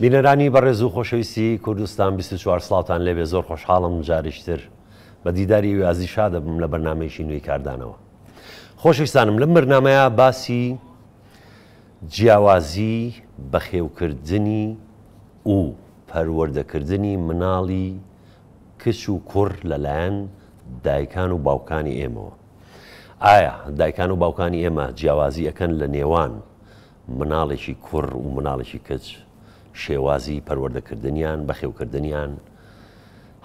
بینەرانی بەڕێز و خۆشەویستی کوردستان 24 ساڵتان لێبێ زۆر خۆشحاڵم جاریشتر بە دیداری وازی شا دەبم لە بەرنامەیەکی نوێی کاردانەوە. خۆشەویستانم لەم بەرنامەیە باسی جیاوازی بەخێوکردنی و پەروەردەکردنی مناڵی کچ و کوڕ لەلایەن دایکان و باوکانی ئێمەوە. ئایا دایکان و باوکانی ئێمە جیاوازی ئەکەن لە نێوان مناڵێکی کوڕ و مناڵێکی کچ، شێوازی پەروەردەکردنیان بەخێوکردنیان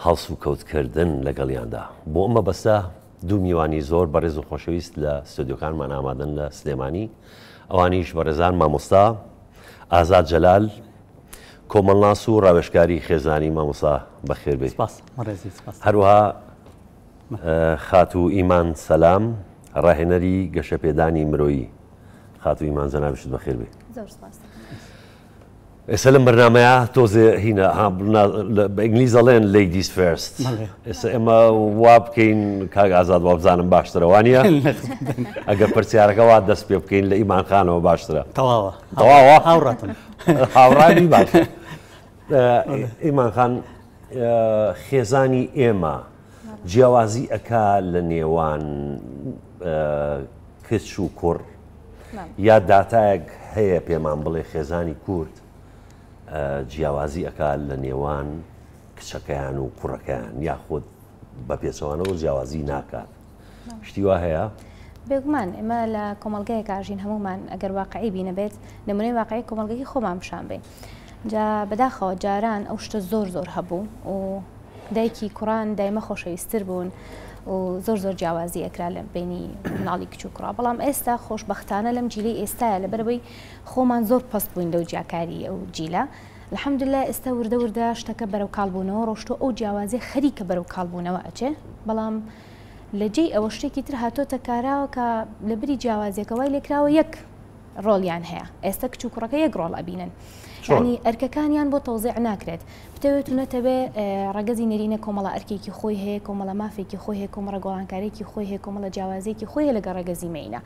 هەڵس و کەوتکردن لەگەڵیاندا. بۆ ئەمە بەستە دوو میوانی زۆر بەڕێز و خۆشەویست لە ستۆدیۆکانمان ئامادەن لە سلێمانی، ئەوانیش بەڕێزان مامۆستا ئازاد جەلال، کۆمەڵناس و ڕاوێژکاری خێزانی مامۆستا بەخێر بێت. هەروەها خاتو ئیمان سەلام، ڕاهێنەری گەشەپێدانی مرۆیی. خاتو ئیمان جەنابشت بەخێر بێت. ئێستا لەم بەرنامەیە تۆزێ هینە بە ئینگلیز ئەڵێن ladies first. ئێستا ئێمە وا بکەین کاک ئازاد وا بزانم باشترە وانە؟ ئەگەر پرسیارەکە وا دەست پێ بکەین لە ئیمان خانەوە باشترە. تەواوە هاوڕاتم هاوڕانی باش. ئیمان خان، خێزانی ئێمە جیاوازی ئەکا لە نێوان کچ و کوڕ، یا داتایەک هەیە پێمان بڵێ خێزانی کورد جیاوازی ئەکا لە نێوان کچەکەیان و کوڕەکەیان، یاخود بە پێچەوانەوە جیاوازی ناکات؟ شتی وا هەیە؟ بێگومان ئێمە لە کۆمەڵگەیەک ئاژین هەمومان ئەگەر واقعی بینە بێت نمونەی واقعی کۆمەڵگەی خۆمان پیشان بێ. جا بەداخەوە جاران ئەو شتە زۆر زۆر هەبوو و دایکی کوڕان دایمە خۆشەویستتر بوون و زۆر زۆر جیاوازی ئەکرا لە بینی مناڵی کچ و کوڕا. بەڵام ئێستا خۆشبەختانە لەم جیلەی ئێستایە لەبەرەوەی خۆمان زۆر پەست بووین لەو جیاکاری ئەو جیلە. الحەمدوللا ئێستا وردە وردە شتەکە بەرەو کاڵبوونەوە ڕۆشتۆ ئەو جیاوازی خەریکە بەرەو کاڵبوونەوە ئەچێ. بەڵام لە جێی ئەوە شتێکی تر هاتۆتە کاراوە کە لە بری جیاوازیەکەوای لێکراوە یەک ڕۆڵیان هەیە. ئێستا کچ و کوڕەکە یەک ڕۆڵ ئەبینن، یعنی ئەرکەکانیان بۆ تەوزیع ناکرێت. بتەوێت و نەتەوێ ڕەگەزی نەرینە کۆمەڵە ئەرکێکی خۆی هەیە، کۆمەڵە مافێکی خۆی هەیە، کۆمەڵە گۆڵانکارێکی خۆی هەیە، کۆمەڵە جیاوازیەکی خۆی هەیە لەگە ڕەگەزی مەینە.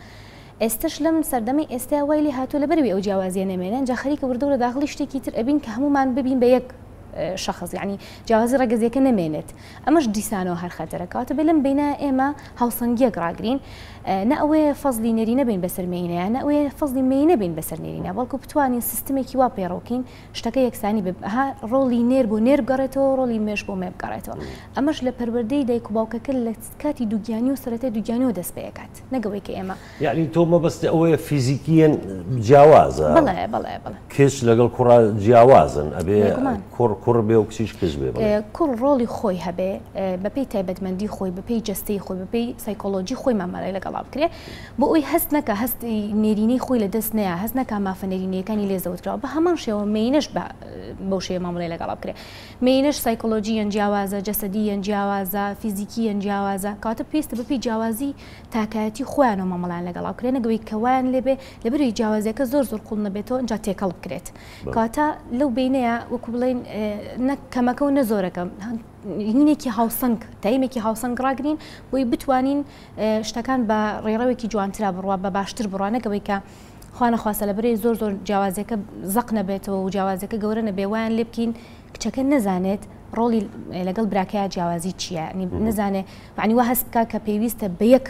ئێستش لەم سەردەمی ئێستا وای لێ هاتووە لەبەرەوەی ئەو جیاوازیە نەمێنن، جا خەریکە وردەوە لە داخلی شتێکی تر ئەبین کە هەمومان ببین بە یەک شخص، یعنی جیاوازی ڕەگەزیەکە نەمێنێت. ئەمەش دیسانەوە هەر خەتەرە کاتە بێ لەم بینە ئێمە هاوسەنگیەک ڕاگرین، نە ئەوێ فەزلی نێرینە بین بەسەر مێینەیە، نە ئەوێ فەزلی مێینە بین بەسەر نێرینە، بەڵکو بتوانین سیستمێکی وا پێڕۆکین شتەکە یەکسانی بها ڕۆڵی نێر بۆ نێر بگەڕێتەوە، ڕۆڵی مێش بۆ مێ بگەڕێتەوە. ئەمەش لە پەروەردەی دایک و باوکەکە لە کاتی دووگیانی و سەرەتای دووگیانیەوە دەست پێ دەکات، نەگەوەی کە ئێمە یعنی تۆ مەبەستە ئەوەیە فیزیکیەن جیاوازە. بڵێ بڵێ بڵێ کچ لەگەڵ کوڕا جیاوازن، ئەبێ کوڕ بێ و کچیش کچ بێ. کوڕ ڕۆڵی خۆی هەبێ بەپێی تایبەتمەندی خۆی، بەپێی جەستەی خۆی، بەپێی سایکۆلۆژی خۆی مامەڵەی لەگەڵا بکرێ، بۆ ئەوی هەست نەکە هەستی نێرینەی خۆی لە دەست نەیە، هەست نەکە مافە نێرینەکانی لێزەوتراوە. بە هەمان شێوە مێینەش بەو شێوە مامەڵەی لەگەڵا بکرێ. مێینەش سایکۆلۆژیەن جیاوازە، جەسەدیەن جیاوازە، فیزیکیەن جیاوازە، کاتە پێویستە بەپێی جیاوازی تاکایەتی خۆیانەوە مامەڵیان لەگەڵا بکرێ، نەگەوەی کەوایان لێبێ لەبەرەوەی جیاوازیەکە زۆر زۆر قوڵ نەبێتەوە اینجا تێکەڵ بکرێت. کاتە لەو بینەیە وەکو بڵێن نەک کەمەکە و نەزۆرەکە هینێکی هاوسەنگ، تایمێکی هاوسەنگ ڕاگرین بۆی بتوانین شتەکان بە ڕێڕەوێکی جوانترا بڕوا، بە باشتر بڕوانەکەوەی کە خوا نەخواستە لەبەرەی زۆر زۆر جیاوازیەکە زەق نەبێتەوە و جیاوازیەکە گەورە نەبێ، وایان لێ بکەین کچەکە نەزانێت ڕۆڵی لەگەڵ براکەیە جیاوازی چییە، نەزانێ عنی وا هەست بکات کە پێویستە بە یەک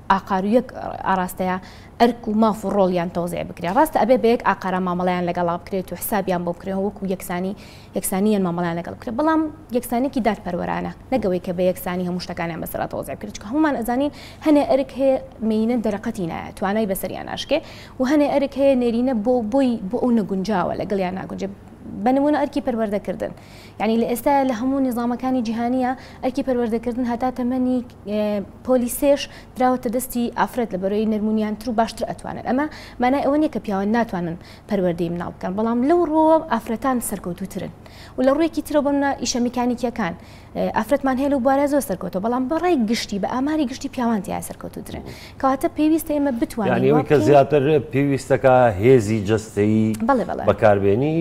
ئاقار و یەک ئاراستەیە ئەرک و ماف و ڕۆڵیان تەوزیع بکرێ. ڕاستە ئەبێ بە یەک ئاقارە مامەڵیان لەگەڵا بکرێت و حسابیان بۆ بکرێت وەکو یەکسانیان مامەڵیان لەگەڵ بکرێت، بەڵام یەکسانێکی دادپەروەرانە، نەگەوەی کە بە یەکسانی هەموو شتەکانیان بەسەرا تەوزیع بکرێت، چکە هەمومان ئەزانین هەنێ ئەرک هەیە مێینە دەرەقەتی نایە، توانای بەسەریان ناشکێ، و هەنێ ئەرک هەیە نێرینە بۆ ئەو نەگونجاوە لەگەڵیان ناگونجێ. بنمونە ئەرکی پەروەردەکردن، یعنی لە ئێستا لە هەموو نظامەکانی جیهانیە ئەرکی پەروەردەکردن هەتا تەمەنی پۆلیسێش دراوەتە دەستی ئافرەت لەبەرەوەی نەرمونیان تر و باشتر ئەتوانن. ئەمە مانای ئەوە نییە کە پیاوە ناتوانن پەروەردەی مناڵ بکەن، بەڵام لەو ڕۆوە ئافرەتان سەرکەوتوترن و لە ڕوویەکی ترە بۆمە ئیشە میکانیکیەکان ئافرەتمان هەیە لەو بوارە زۆر سەرکەوتەوە، بەڵام بەڕای گشتی بە ئاماری گشتی پیاوان تیا سەرکەوتوترن، کەواتە پێویستە ئێمە بتوانین یعنی کە زیاتر پێویستەکە هێزی جەستەیی بەکاربێنی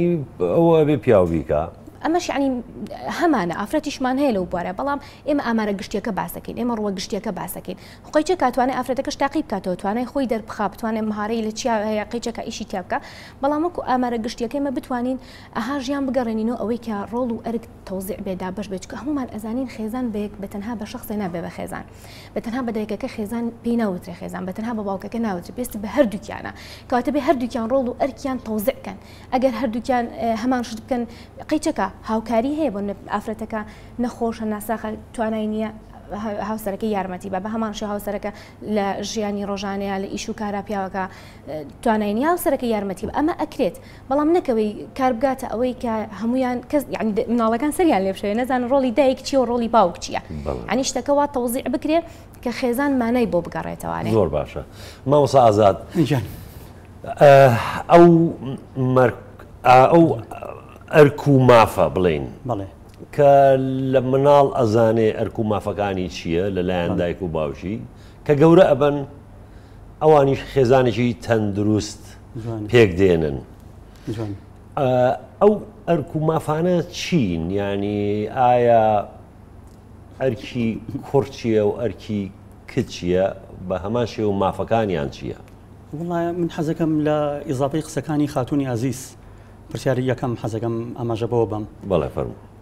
ئەوە بێ پیاو بیکە. ئەمەش ینی هەمانە ئافرەتیشمان هەیە لەو بوارە بەڵام ئێمە ئامارە گشتیەکە باسەکەین ئێمە ڕوە گشتیەکە باسەکەین قەیچە کاتوانێت ئافرەتەکەش تاقی بکاتەوە توانای خۆی دەربخا بتوانێت مهارەی لە چیا هەیە قەیچەکە ئیشی تیا بکە بەڵام وەکو ئامارە گشتیەکە ئێمە بتوانین ئەها ژیان بگەڕێنینەوە ئەوەی کە ڕۆڵ و ئەرک تەوزیع بێدا بەش بێت چکە هەمومان ئەزانین خێزان بە تەنها بە شخصێ نابێ بە خێزان بە تەنها بە دایکەکە خێزان پێی ناوترێ خێزان بە تەنها بە باوکەکە ناوترێ پێویستە بە هەردووکیانە کەواتە بێ هەردووکیان ڕۆڵ و ئەرکیان تەوزیع بکەن ئەگەر هەردووکیان هەمان شت بکەن قەیچەکە هاوکاری هەیە بۆ ئافرەتەکە نەخۆشە ناساخە توانای نییە هاوسەرەکە یارمەتی بە هەمان شێ هاوسەرەکە لە ژیانی ڕۆژانەیە لە ئیش و کارا پیاوەکە توانای نییە هاوسەرەکە یارمەتی ئەمە ئەکرێت بەڵام نەکەوەی کار بگاتە ئەوەی کە هەمویان کەس ینی مناڵەکان سەریان لێ بشێ نەزان ڕۆڵی دایک چیە و ڕۆڵی باوک چییە ینی شتەکەوا تەوزیع بکرێ کە خێزان مانای بۆ بگەڕێتەوانێ زۆر باشە مامۆستا ئازاد ئەو ئەرک و مافە بڵێن کە لە مناڵ ئەزانێ ئەرک و مافەکانی چییە لەلایەن دایک و باوشی کە گەورە ئەبن ئەوانیش خێزانێکی تەندروست پێک دێنن ئەو ئەرک و مافانە چین ینی ئایا ئەرکی کوڕ چییە و ئەرکی کچ چییە بە هەمان شێوە مافەکانیان چییە؟ وڵایە من حەزەکەم لە ئیزافەی قسەکانی خاتوونی عەزیز پرسیاری یەکەم حەزەکەم ئاماژە بەوە بم بەڵێ فەرموو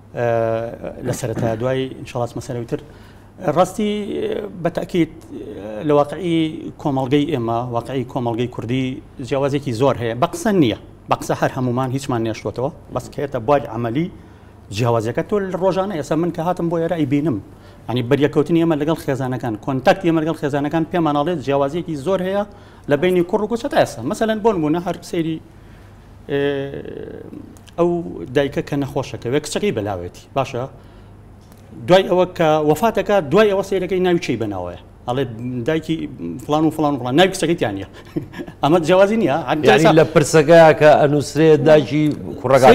لە سەرەتا دوای ئینشاڵڵا مەسەلەویتر ڕاستی بەتەکید لە واقعی کۆمەڵگەی ئێمە واقعی کۆمەڵگەی کوردی جیاوازێکی زۆر هەیە بە قسە نییە بە قسە هەر هەمومان هیچمان نێشتوتەوە بەس کێتە بواری عملی جیاوازەکە تۆ لە ڕۆژانە ئێستا من کە هاتم بۆ ئێرە ئیبینم ینی بەریەکەوتنی ئێمە لەگەڵ خێزانەکان کۆنتاکتی ئێمە لەگەڵ خێزانەکان پێماناڵێت جیاوازیەکی زۆر هەیە لە بینی کوڕ و کچە تا ئێستا مەسەلەن بۆ نمونە هەر سەیری ئەو دایکە کە نەخۆشەکەوێ کچەکەی بەلاوێتی باشە دوای ئەوە کە وەفاتەکە دوای ئەوە سیرەکەی ناوی چی بەناوەیە ئەڵێ دایکی فلان و فلان فلان ناوی کچەکەیتیان نیە ئەمە جیاوازی نییە لە پرسەکەیە کە ئەنووسرێت دایکی کوڕەکە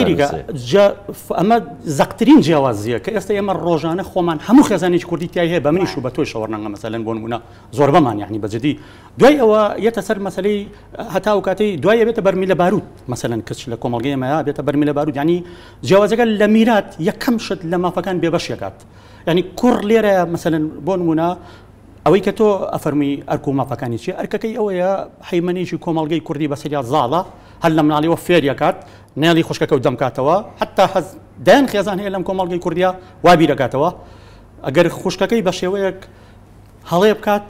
ئەمە زەقترین جیاوازیە کە ئێستا ئێمە ڕۆژانە خۆمان هەموو خێزانێکی کوردی تای هەیە بە منیش و بە تۆی شەوەڕەنگە مەسەلەن بۆ نمونە زۆر بەمان یعنی بەجددی دوای ئەوە یەتە سەر مەسەلەی هەتا و کاتەی دوای بێتە بەرمیلە بارود مەسەلەن کچ لە کۆمەڵگەی ئێمەیە بێتە بەرمیلە بارود ینی جیاوازەکە لە میرات یەکەم شت لە مافەکان بێبەشیەکات ینی کوڕ لێرە مەسەلەن بۆ نمونە ئەوەی کە تۆ ئەفەرمی ئەرک و مافەکانی چی ئەرکەکەی ئەوەیە حیمەنێکی کۆمەڵگەی کوردی بەسەریا زاڵە هەر لە مناڵیەوە فێریەکات نێڵی خوشکەکە و دەمکاتەوە حتا حەز دایان خێزان هەیە لەم کۆمەڵگەی کوردیا وابی دەکاتەوە ئەگەر خوشکەکەی بە شێوەیەک هەڵێ بکات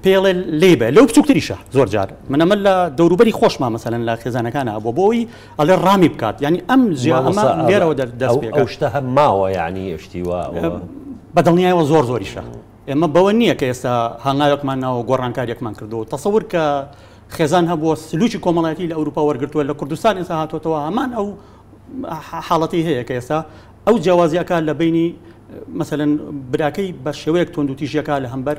پێڵێ لێبە لەو بچووکتریشە زۆر جار منەمە لە دەوروبەری خۆشمان مەسەلەن لە خێزانەکانە بۆ بۆی ئەڵێ ڕامی بکات ینی ئەم ئەمە لێرەوە دەست پێ ئەو شتە هەم ماوە ینی شتیوە بەدڵنیایەوە زۆر زۆریشە ئێمە بەوە نییە کە ئێستا هەنگاوێکمان ناوە گۆڕانکاریەکمان کردو تەسەور کە خێزان هەبووە سلوکی کۆمەڵایەتی لە ئەوروپا وەرگرتووە لە کوردستان ئێستا هاتوۆتەوە هەمان ئەو حاڵەتی هەیە کە ئێستا ئەو جیاوازیەکە لە بینی مەسەلەن براکەی بە شێوەیەک تۆندوتیژیەکە لە هەمبەر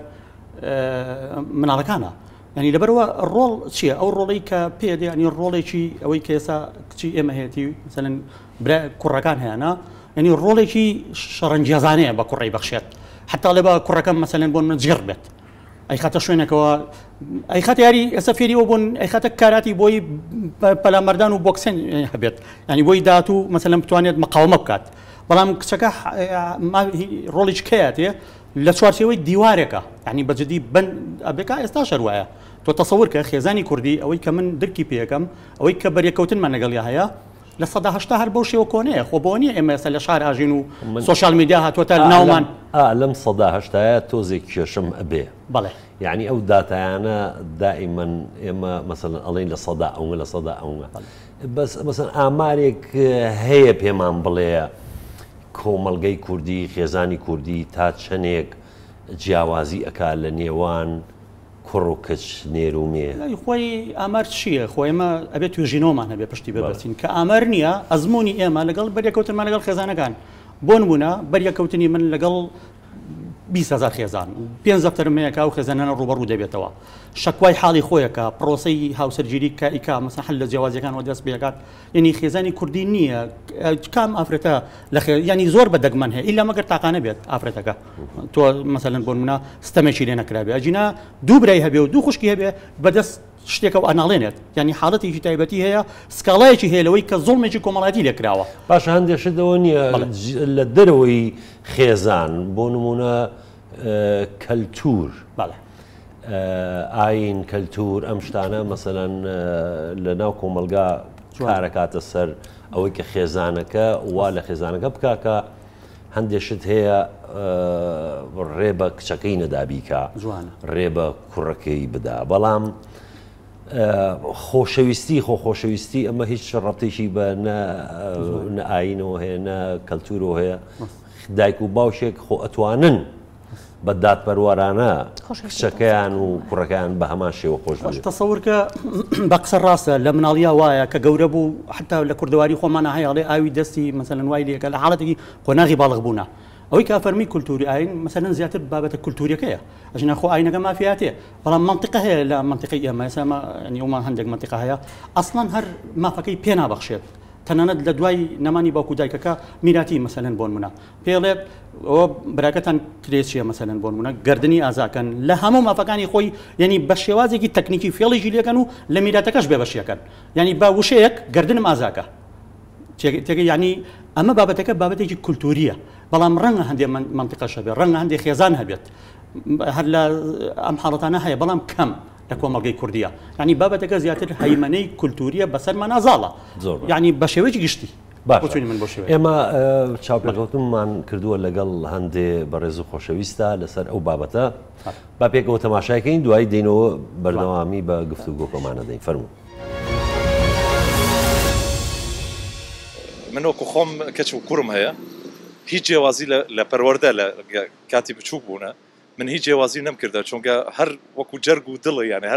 مناڵەکانە ینی لەبەرەوە ڕۆڵ چییە ئەو ڕۆڵی کە پێدە ینی ڕۆڵێکی ئەوەی کە ئێستا کچی ئێمە هەیەی مەسەلەن کوڕەکان هەیەنا ینی ڕۆڵێکی شەڕەنجیازانەیە بە کوڕی بەخشێت حتا لێ بە کوڕەکەم مەسەلەن بۆ من جێڕ بێت ئەی خاتە شوێنێکەوە ئەی خات یاری ئێستا فێریەوە بوون ئەی خاتە کاراتی بۆی پەلامەردان و بۆکسێن هەبێت ینی بۆی داات و مەسەلەن بتوانێت مەقاومە بکات بەڵام کچەکە ڕۆڵی کەیاتێ لە چوارچێوەی دیوارێکە ینی بەجددی بن ئەبێکا ئێستا شەروایە تۆ تەسەور کە خێزانی کوردی ئەوەی کە من درکی پێەکەم ئەوەی کە بەریەکەوتنمان لەگەڵیا هەیە لە سەدا هەشتا هەر بەو شێوە کۆنەیە خۆ بۆ نیە ئێمە ئێستا لە شار ئاژین و سۆشال میدیا هاتوۆتە ناومان لەم سەدا هەشتایە تۆزێک کێشم ئەبێ بەڵێ یعنی ئەو داتایانە دائیمەن ئێمە مەسەلەن ئەڵێن لە سەدا ئەوە لە سەدا ئەوە بەس مەسەلەن ئامارێک هەیە پێمان بڵێ کۆمەڵگەی کوردی خێزانی کوردی تا چەندێک جیاوازی ئەکا لە نێوان کوڕ و کچ نێرومێ خۆی ئامار چییە خۆ ئێمە ئەبێت توێژینەوەمان هەبێ پشتی ببەستین کە ئامار نییە ئەزمموی ئێمە لەگەڵ بەریەکەوتنمان لەگەڵ خێزانەکان بۆ نمونە بەریەکەوتنی من لەگەڵ 20,000 خێزان 5 دەفتەرمەیەکە و خێزانانە ڕوبەڕوو دەبێتەوە شەکوای حاڵی خۆیەکە پرۆسەی هاوسەرگیری کائیکا مەسەن حل لە جیاوازیەکانەوە دەست پێکات یعنی خێزانی کوردی نییە کام ئافرەتە لە ینی زۆر بەدەگمەن هەیە ئیلا مەگەر تاقانە بێت ئافرەتەکە تۆ مەسەلەن بۆ منە ستەمێکی لێ نەکرابێ ئەجینا دوو برای هەبێ و دوو خوشکی هەبێ بەدەست شتێکە و ئەناڵێنێت ینی حاڵەتێکی تایبەتی هەیە سکاڵایەکی هێلەوەی کە زوڵمێکی کۆمەڵایەتی لێکراوە باش هەندێشتەوە نییە لە دەرەوەی خێزان بۆ نمونە کەلتور ئاین کەلتور ئەم شتانە مەسەلەن لە ناو کۆمەلگا کارەکاتە سەر ئەوەی کە خێزانەکە وا لە خێزانەکە بکاکە هەندێشت هەیە ڕێ بە کچەکەی نەدابیکە ڕێ بە کوڕەکەی بدا بەڵام خۆشەویستی خۆشەویستی ئەمە هیچ ڕەبتێکی بە نە ئاینەوە هەیە نە کەلتورەوە هەیە دایک و باوشێک خۆ ئەتوانن بە دادپەروەرانە کچەکەیان و کوڕەکەیان بە هەمان شێوە خۆش تەسەورکە بە قسە ڕاستە لە مناڵیا وایە کە گەورە بوو حتا لە کوردەواری خۆمانە هەیەڵێ ئاوی دەستی مەسەلەن وای لێکە لە حاڵەتێکی قۆناغی باڵغ بوونا ئەوەی کافەرمی کولتوری ئاین مەسەلەن زیاتر بابەتە کولتوریەکەیە ئەژنە خۆ ئاینەکە مافیاتێ بەڵام منطقە هەیە لە منطقی ئێمە ئێستا ئەومان هەندێک منطقە هەیە ئەسڵەن هەر مافەکەی پێ نابەخشێت تەنانەت لە دوای نەمانی باوکو دایکەکە میراتی مەسەلەن بۆ نمونە پێڵێ ئەوە براکەتان کرێچیە مەسەلەن بۆ نمونە گردنی ئازاکەن لە هەموو مافەکانی خۆی ینی بە شێوازێکی تەکنیکی فێڵیژی لێکەن و لە میراتەکەش بێبەشیەکەن ینی با وشەیەک گردنم ئازاکە تێگە ینی ئەمە بابەتەکە بابەتێکی کولتوریە بەڵام ڕەنگە هەندێک منطقەشە بێت ڕەنگە هەندێک خێزان هەبێت هەر لە ئەم حاڵەتانە هەیە بەڵام کەم لە کۆمەڵگەی کوردیە ینی بابەتەکە زیاتر هەیمەنەی کولتوریە بەسەرمان نازاڵە ینی بە شێوەیەکی گشتی ئێمە چاوپێکەوتنمان کردووە لەگەڵ هەندێ بەڕێز و خۆشەویستە لەسەر ئەو بابەتە با پێکەوە تەماشایکەین دوای دێنەوە بەردەوامی بە گفتوگۆکەمانە دەین فەرموو من وەکو خۆم کەچ و کوڕم هەیە هیچ جیاوازی لە پەروەردە لە کاتی بچووک بوونە من هیچ جیاوازی نەمکردە چونکە هەر وەکو جەرگ و دڵە یانە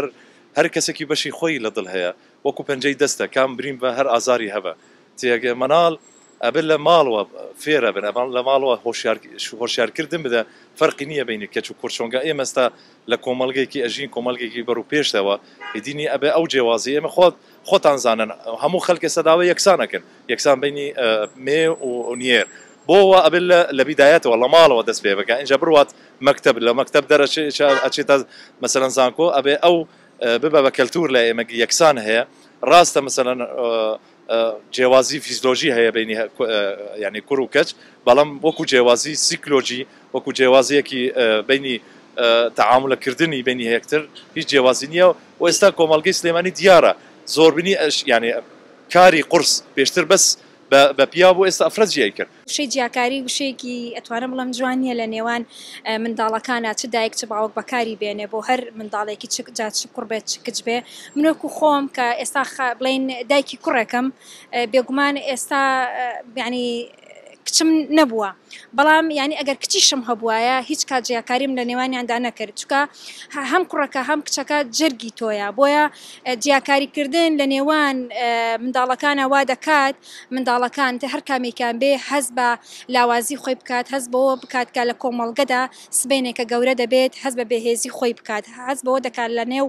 هەر کەسێکی بەشی خۆی لە دڵ هەیە وەکو پەنجەی دەستە کام برین بە هەر ئازاری هەبە تێگە مناڵ ئەبن لە ماڵەوە فێرە بن ئەمان لە ماڵەوە هۆشیارکردن بدە فەرقی نییە بینی کەچ و کوڕ چۆنگە ئێمەستا لە کۆمەڵگەیەکی ئەژین کۆمەڵگێکی بەڕوو پێشتەوە هیدینی ئەبێ ئەو جیاوازی ئێمە خۆتان زانن هەموو خەڵکە سەداوە یەکسانەکەن یەکسان بینی مێ و نێر بۆەوە ئەبێت لە بیدایەتەوە لە ماڵەوە دەست پێ بکە اینجا بڕوات مەکتب لە مەکتب دەرەچێتە مەسەلەن زانکۆ ئەبێ ئەو ببە بە کەلتور لە ئێمە یەکسان هەیە ڕاستە مەسەلەن جیاوازی فیزیۆلۆژی هەیە بینی ینی کوڕ و کەچ بەڵام وەکو جیاوازی سیکلۆژی وەکو جیاوازیەکی بینی تەعاملەکردنی بینی هەیەکتر هیچ جیاوازی نییە و ئێستا کۆمەڵگەی سلێمانی دیارە زۆربینی ینی کاری قورس پێشتر بەس بە پیا بۆ ئێستا ئەفرەجیای کرد وشەی جیاکاری وشەیەکی ئەتوانم بڵم جوانیە لە نێوان منداڵەکانە چ دایک چ باوک بەکاری بێنێ بۆ هەر منداڵێکی جات چ کوڕ بێت چ کچ بێ منۆکو خۆم کە ئێستا بڵین دایکی کوڕێکم بێگومان ئێستا ینی کچم نەبووە بەڵام ینی ئەگەر کچیشم هەبوایە هیچ کات جیاکاریم لە نێوانیاندا نەکرد چکە هەم کوڕەکە هەم کچەکە جەرگی تۆیە بۆیە جیاکاریکردن لە نێوان منداڵەکانە وا دەکات منداڵەکان هەر کامێکیان بێ هەست بە لاوازی خۆی بکات هەست بەوە بکات کە لە کۆمەڵگەدا سبێنێکە گەورە دەبێت هەست بە بەهێزی خۆی بکات هەست بەوە دەکات لە نێو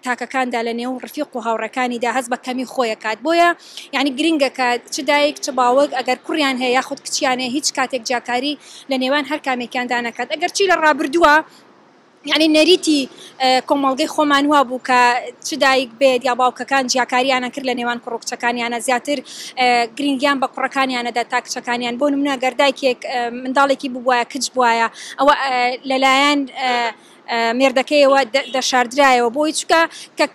تاکەکاندا لە نێو ڕفیق و هاوڕەکانیدا هەست بە کەمی خۆیەکات بۆیە ینی گرنگەکات چ دایک چ باوک ئەگەر کوڕیان هەیە خودت کچیانێ هیچ کاتێک جیاکاری لە نێوان هەر کامێکیاندا نەکات ئەگەر چی لە ڕابردووە یعنی نەریتی کۆمەڵگەی خۆمان وا بوو کە چ دایک بێت یا باوکەکان جیاکاریانە کرد لە نێوان کوڕ و کچەکانیانە زیاتر گرنگیان بە کوڕەکانیانەدا تا کچەکانیان بۆ نمونە گەر دایکێک منداڵێکی ببوایە کچ بوایە ئەوە لەلایەن مێردەکەیەوە دەشاردرایەوە بۆی چکە کە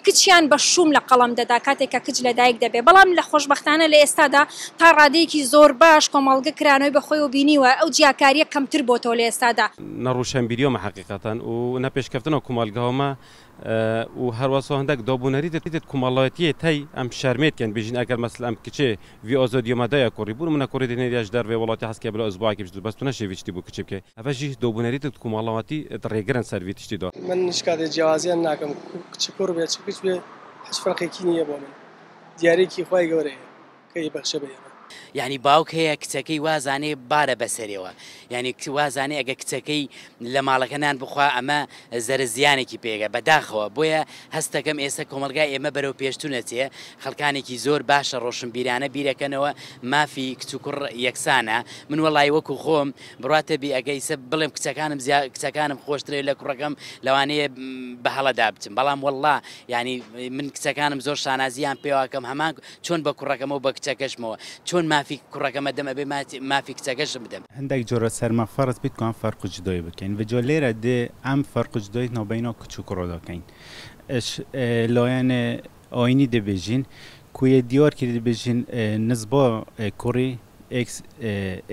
کچیان بە شوم لە قەڵم دەدا کاتێککە کچ لە دایک دەبێ بەڵام لە خۆشببختانە لە ئێستادا تا ڕادەیەکی زۆر باش کۆمەڵگە کرانەوەی بەخۆی و بینیوە ئەو جیاکاریە کەمتر بۆتەوە لە ئێستادا نەڕوشەمبیریۆمە حقیقەتەن و نەپێشکەوتنەوە کومەلگاوەمە و هەروەسۆ هەندێک دابوونەری دەێت کومەڵەتیە تای ئەم شەرمێتکەن بژین ئەگەر مەسل ئەم کچێ وی ئۆزۆدیۆمەدایە کوڕی بوون منە کوڕی دێنێریاش دەروێ وڵاتی هەسکە بلە ئۆزباکی بەستونە شێویشتی بوو کچ بکە ئەڤژی دابوونەریت کومەڵەوەتی ڕێگرن سەروی تشتیدا من شکاتێ جیاوازیان ناکەم کچ کوڕ بێت چ کچ بێ هیچ فەرقێکی نییە بۆ من دیارێکی خی گەورەیە کە بەخشە بێ یعنی باوک هەیە کچەکەی وازانێ بارە بەسەرەوە یعنی وازانێ ئەگە کچەکەی لە ماڵەکەنان بخوا ئەمە زەرە زیانێکی پێگە بەداخەوە بۆیە هەستەکەم ئێستا کۆمەلگای ئێمە بەرەو پێشتونەچێ خەڵکانێکی زۆر باشە ڕۆشنبیرانە بیرەکەنەوە مافی کچ و کوڕ یەکسانە من وەڵی وەکو خۆم بڕاتە بی ئەگەیسە بڵێم کچەکانم خۆشترێ لە کوڕەکەم لەوانەیە بە هەڵەدا بچم بەڵام وەڵا ینی من کچەکانم زۆر شانازیان پێواکەم هەمان چۆن بە کوڕەکەمەوە بە کچەکەشمەوە چۆن مافی کوڕەکەمە دەمە بێ مافی کچەکەشم بدەم هەندێک جۆرە سەرمە فەرز بیت کۆم فەرق و جدۆی بکەین بەجۆ لێرە دێ ئەم فەرق و جدۆی ناوبەینەوە کچ و کوڕۆ دەکەین لایەنە ئاینی دەبێژین کویە دیوار کرد دەبێژین نزبۆ کوڕی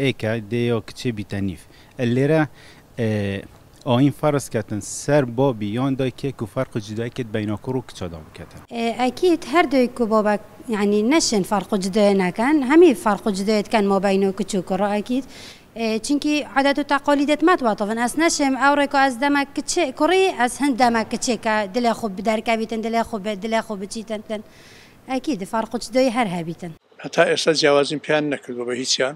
ئێکە دێیۆ کچێ بیتەنیف لێرە ئاین فەرز کردن سەر بۆ بیان دایکێک و فەرق و جدایکێت بەینە کوڕ و کچەدا بکەتن ئەکید هەردووی و بابا يعني نشن فرق جدایە كان همي فرق جدایت كان ما بين كچ و کوڕ ئەکید چونکی عادات و تقالیدت متواتفن از نشم ئەوڕێک از دەمە کوڕی از هەند دەمە کچێکە دلێ خوب دەرکەبیتن دلێ خوب بچیتن ئەکید فرق جدای هەر هەبیتن هەتا ئێستا جیاوازیم پیان نەکردو بە هیچیان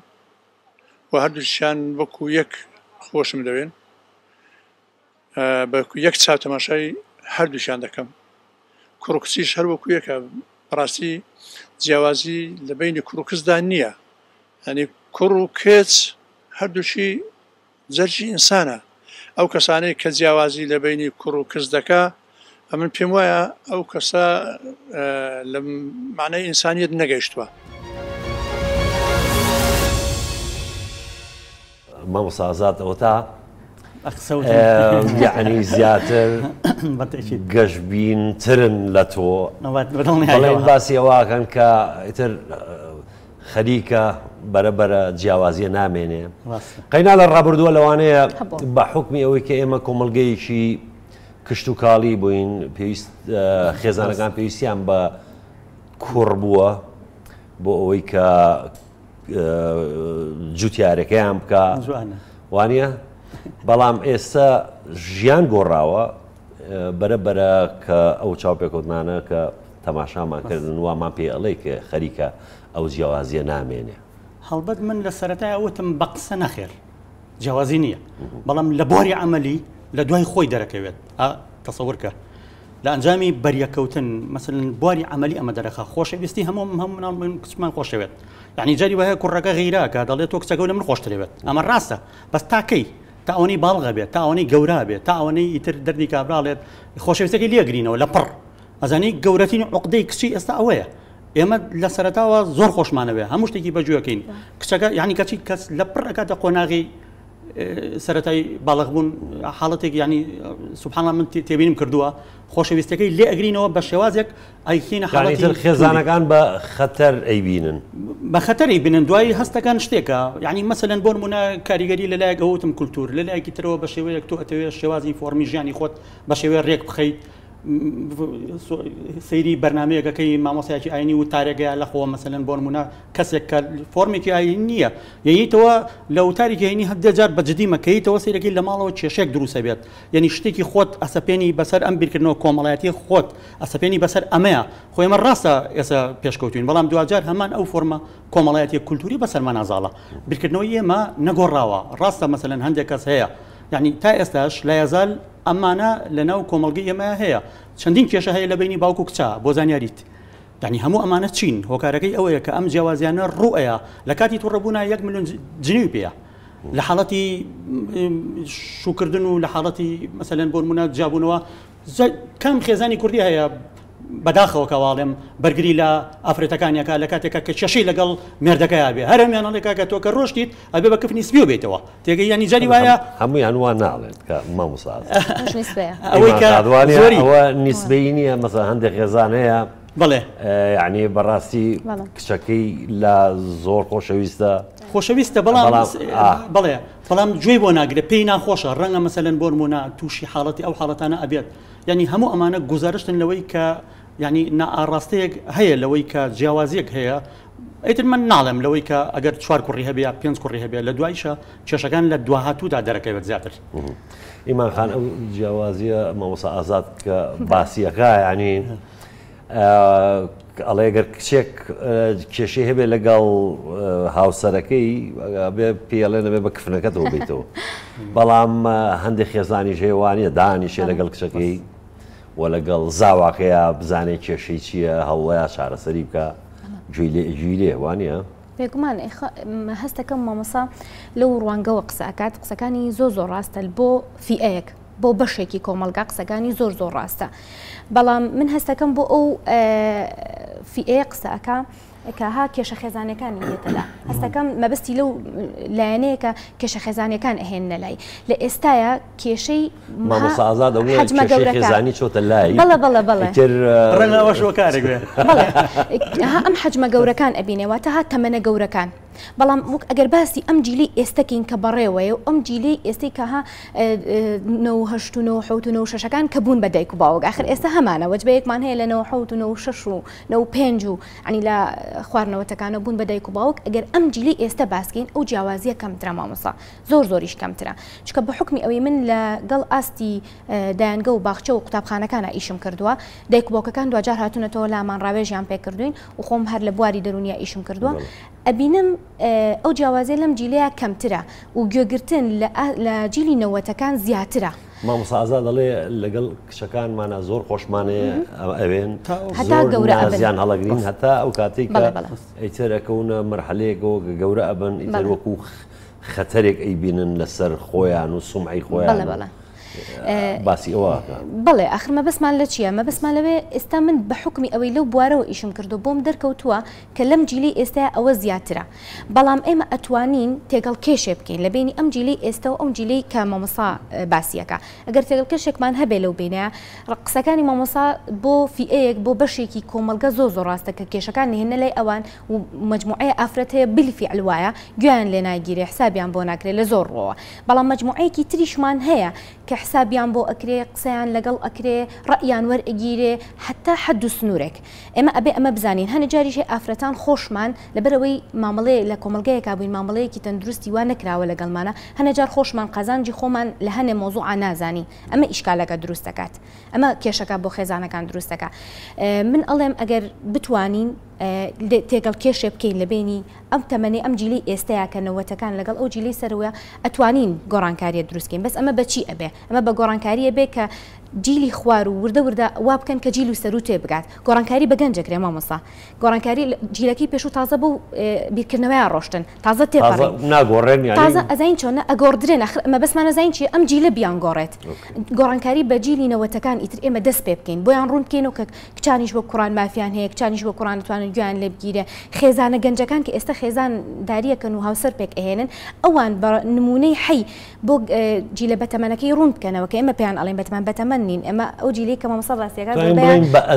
و هەردووشیان وەکو یەک خۆشم دەوێن بە یەک چاوتەماشای هەردووشیان دەکەم کوڕ و کچیش هەر وەکو یەکە بەڕاستی جیاوازی لە بینی کوڕ و کچدا نییە ینی کوڕ و کچ هەردووشی جەرجی ئینسانە ئەو کەسانەی کە جیاوازی لە بینی کوڕ و کچ دەکا ئەمن پێم وایە ئەو کەسە لە معنای ئینسانیەت نەگەیشتووە مامۆستا ئازاد ئەوە تا یعنی زیاتر گەشببینترن لە تۆ بەڵێن باسی ئەوواکەن کە ئیتر خەریکە بەرەبەرە جیاوازیە نامێنێ قەینا لە ڕابردووە لەوانەیە بە حکمی ئەوەی کە ئێمە کۆمەلگەیەکی کشت و کاڵی بووین پێویست خێزانەکان پێویستیان بە کوڕ بووە بۆ ئەوەی کە جوتیارەکەیان بکە وانە بەڵام ئێستا ژیان گۆڕاوە بەرەبەرە کە ئەو چاوپێکوتمانە کە تەماشامانکردن وامان پێ ئەڵێ کە خەریکە ئەو جیاوازیە نامێنێ هەڵبەت من لە سەرەتای ئەوتم بە قسە نەخێر جیاوازی نییە بەڵام لە بۆری عملی لە دوای خۆی دەرەکەوێت تەسەورکە لە ئەنجامی بەریەکەوتن مەسەلەن بواری عملی ئەمە دەرەخە خۆشەویستی هەموو کچمان خۆشەوێت یعنی جاری وایە کوڕەکە غیراکە دەڵێت تۆ کچەکە لە من خۆشترێت ئەمە ڕاستە بەس تاکەی تا ئەوەی باڵغە بێت تا ئەوەی گەورا بێت تا ئەوەی ئیتر دەردی کابراڵێت خۆشەویستەکەی لێگرینەوە لە پڕ ئەزانی گەورەترین عقدەی کچی ئێستا ئەوەیە ئێمە لە سەرەتاوە زۆر خۆشمانەوێ هەموو شتێکی بەجووەکەین کچەکە یعنی کەچی کەس لە پڕ ئەکاتە قۆناغی سەرەتای باڵغبوون حاڵەتێک ینی سوبحانڵ من تێبینم کردووە خۆشەویستەکەی لێ ئەگرینەوە بە شێوازێک ئایخینە حاڵەتی خێزانەکان بە خەتەر ئەیبینن بە خەتەری بنن دوای هەستەکان شتێکە یعنی مەسەلەن بۆ نمونە کاریگەری لەلایەک ئەوتم کولتور لەلایەکی ترەوە بە شێوەیەک تۆ ئەتەوێت شێوازی فۆرمی ژیانی خۆت بە شێوەیە ڕێک بخەیت سەیری بەرنمەیەکەکەی مامۆسایەکی ئاینی و تارێگەیە لەخۆوە مەسەلەن بۆ نمونە کەسێک کە فۆرمێکی ئاین نییە یەیتەوە لە وتارێکی هەینی هەندێک جار بەجددی مەکەیتەوە سیرەکەی لە ماڵەوە کێشێک دروستە بێت یعنی شتێکی خۆت ئەسەپێنی بەسەر ئەم بیرکردنەوە کۆمەڵایەتی خۆت ئەسەپێنی بەسەر ئەمەیە خۆ ئێمە ڕاستە ئێستا پێشکەوتوین بەڵام دوجار هەمان ئەو فۆرمە کۆمەڵایەتی کولتوری بەسەرمان نازاڵە بیرکردنەوەی ئێمە نەگۆڕاوە ڕاستە مەسەلەن هەندێک کەس هەیە یعنی تا ئێستاش لا یەزال ئەمانە لەناو کۆمەڵگەی ئێمە هەیە چەندین کێشە هەیە لە بینی باوکو کچە بۆ زانیاریت یعنی هەموو ئەمانە چین هۆکارەکەی ئەوەیە کە ئەم جیاوازیانە ڕوئەیە لە کاتی تووڕەبوونا 1 ملیۆن جنیوی پێەیە لە حاڵەتی شوکردن و لە حاڵەتی مەسەلەن بۆ نمونە جیابوونەوە کەم خێزانی کوردی هەیە بەداخەوە کەواڵێم بەرگری لە ئافرەتەکانیەکە لە کاتێکە کە کێشەی لەگەڵ مێردەکەیا بێ هەرمیانەڵێکا کە تۆ کە ڕۆشتیت ئەبێ بە کفنی سپی بێتەوە تێگەی ینی جاری وایە هەمویان وان ناڵێت کە مامۆستا ئەوەی کە ئەوە نیسبەی نییە مەسە هەندێک خێزان هەیە بڵێ یعنی بەڕاستی کچەکەی لە زۆر خۆشەویستە بەڵێ بەڵام گوێی بۆ ناگرێت پێی ناخۆشە ڕەنگە مەسەلەن بۆ نمونە تووشی حاڵەتی ئەو حاڵەتانە ئەبێت یعنی هەموو ئەمانە گزارشتن لەوەی کە ینی نائاڕاستەیەک هەیە لەوەی کە جیاوازیەک هەیە ئیتر من ناڵێم لەوەی کە ئەگەر 4 کوڕی هەبێ 5 کوڕی هەبێ لە دوایشە کێشەکان لە دواهاتوودا دەرەکەوێت زیاتر ئیمان خان ئەو جیاوازیە مامۆستا ئازاد کە باسیەکە ینی ئەڵێگەر کچێک کێشەی هەبێ لەگەڵ هاوسەرەکەی بێ پێڵێنە بێ بە کفنەکەتەوە بیتەوە بەڵام هەندێک خێزانی ژێوانە دانیشێ لەگەڵ کچەکەی و لەگەڵ زاواکەیە بزانێت کێشەی چییە هەوڵەیە چارەسەری بکە گوێی لێ وانە بێگومان هەستەکەم مامەسا لەو ڕوانگەوە قسەکات قسەکانی زۆر ڕاستە بۆ فیئەیەک بۆ بەشێکی کۆمەلگا قسەکانی زۆر ڕاستە بەڵام من هەستەکەم بۆ ئەو فیئەیە قسەکە کە ها کێشە خێزانەکانی هێتەدا هەستەکەم مەبەستی لەو لایەنەیە کە کێشە خێزانەکان ئەهێنە لای لە ئێستاە کێشەی حجمە خێزانی چۆتە لای بەڵێ بەڵێ بەڵێ ڕەنگەوە شۆکارێک بێ ئەم حجمە گەورەکان ئەبینێەوە تا ها تەمەنە گەورەکان بەڵام ئەگەر باسی ئەم جیلی ئێستەکەین کە بەڕێوەیە و ئەم جیلی ئێستی کەها 1970 کە بوون بە دایک و باوەک آخر ئێستا هەمانە وەجبەیەکمان هەیە لە 1996 و 95 و عنی لە خواردنەوەتەکانە بوون بە دایک و باوک ئەگەر ئەم جیلی ئێستا باسکەین ئەو جیاوازیە کەمترە مامۆسا زۆریش کەمترە چکە بە حکمی ئەوەی من لەگەڵ ئاستی دایانگە و باخچە و قوتابخانەکانە ئیشم کردووە دایک و باوکەکان دوجار هاتوونەتەوە لامان ڕاوێژیان پێ کردوین و خۆم هەر لە بواری دەرونیا ئیشم کردووە ئەبینم ئەو جیاوازیە لەم جیلەیە کەمترە و گوێگرتن لە جیلی نەوەتەکان زیاترە مامۆستا ئازاد دەڵێ لەگەڵ کچەکانمانە زۆر خۆشمانەیە ئەوێن هەتا گەورە زیان هەڵەگرین هەتا ئەو کاتێک ئەیترەکەونە مەرحەلەیەکەوە گەورە ئەبن ئیتر وەکو خەتەرێک ئەیبینن لەسەر خۆیان و سومعی خۆیان باسی ئەوە بڵێ ئاخر مەبەسمان لە چییە مەبەسمان لەوێ ئێستا من بە حکمی ئەوەی لەو بوارەوە ئیشم کردو بۆم دەرکەوتووە کە لەم جیلی ئێستا ئەوە زیاترە بەڵام ئێمە ئەتوانین تێگەڵ کێشێ بکەین لە بینی ئەم جیلی ئێستا و ئەم جیلی کە مامۆسا باسیەکە ئەگەر تێگەڵ کێشێکمان هەبێ لەو بینەیە قسەکانی مامۆسا بۆ فیئەیەک بۆ بەشێکی کۆمەلگە زۆر ڕاستە کە کێشەکان هێنە لای ئەوان و مجموعەیە ئافرەت هەیە بالفعل وایە گویان لێ ناگیرێ حسابیان بۆ ناکرێت لە زۆر ڕۆوە بەڵام مجموعەیەکی تریشمان هەیە کە حسابیان بۆ ئەکرێ قسەیان لەگەڵ ئەکرێ ڕەئیان وەرئەگیرێ حتا حەد و سنوورێک ئێمە ئەبێ ئەمە بزانین هەنە جاریشێ ئافرەتان خۆشمان لەبەرەوەی مامەڵەیە لە کۆمەلگەیەکا بووین مامەڵەیەکی تەندروستی وا نەکراوە لەگەڵمانە هەنە جار خۆشمان قازانجی خۆمان لە هەنێ مۆزوع نازانی ئەمە ئیشکالەکە دروست دەکات ئەمە کێشەکە بۆ خێزانەکان دروست دەکات من ئەڵێم ئەگەر بتوانین تێگەڵ کێشێ بکەین لە بینی ئەم تەمەنی ئەم جیلی ئێستەیە کە نەوەتەکان لەگەڵ ئەو جیلی سەرەوەیە ئەتوانین گۆڕانکاریە دروستکەین بەس ئەمە بەچی ئەبێ ئەمە بە گۆڕانکاریە بێ کە جیلی خوار و وردە وا بکەن کە جیل و سەر و تێ بگات گۆڕانکاری بە گەنجەکرێ مامۆستا گۆڕانکاری جیلەکەی پێش و تازە بۆ بیرکردنەوەیان ڕۆشتن تازە تێپەڕین ناگۆڕێن تازە ئەزین چۆنە ئەگۆڕدرێن ئەمە بەسمانە زین چیە ئەم جیلە بیان گۆڕێت گۆڕانکاری بە جیلی نەوەتەکان ئیتر ئێمە دەست پێ بکەین بۆیان ڕوون بکەین و کە کچانیش بۆ کوڕان مافیان هەیە کچانیش بۆ کوڕان توانن گویان لێ بگیرێ خێزانە گەنجەکان کە ئێستا خێزان داریەکەن و هاوسەر پێک ئەهێنن ئەوان بە نمونەی حی بۆ جیلە بەتەمەنەکەی ڕوون بکەنەوە کە ئێمە پێیان ئەڵێن بەتەمەن بەتەمەن نین ئەمە ئەو جیلی کە مامۆستا ڕاستیەکان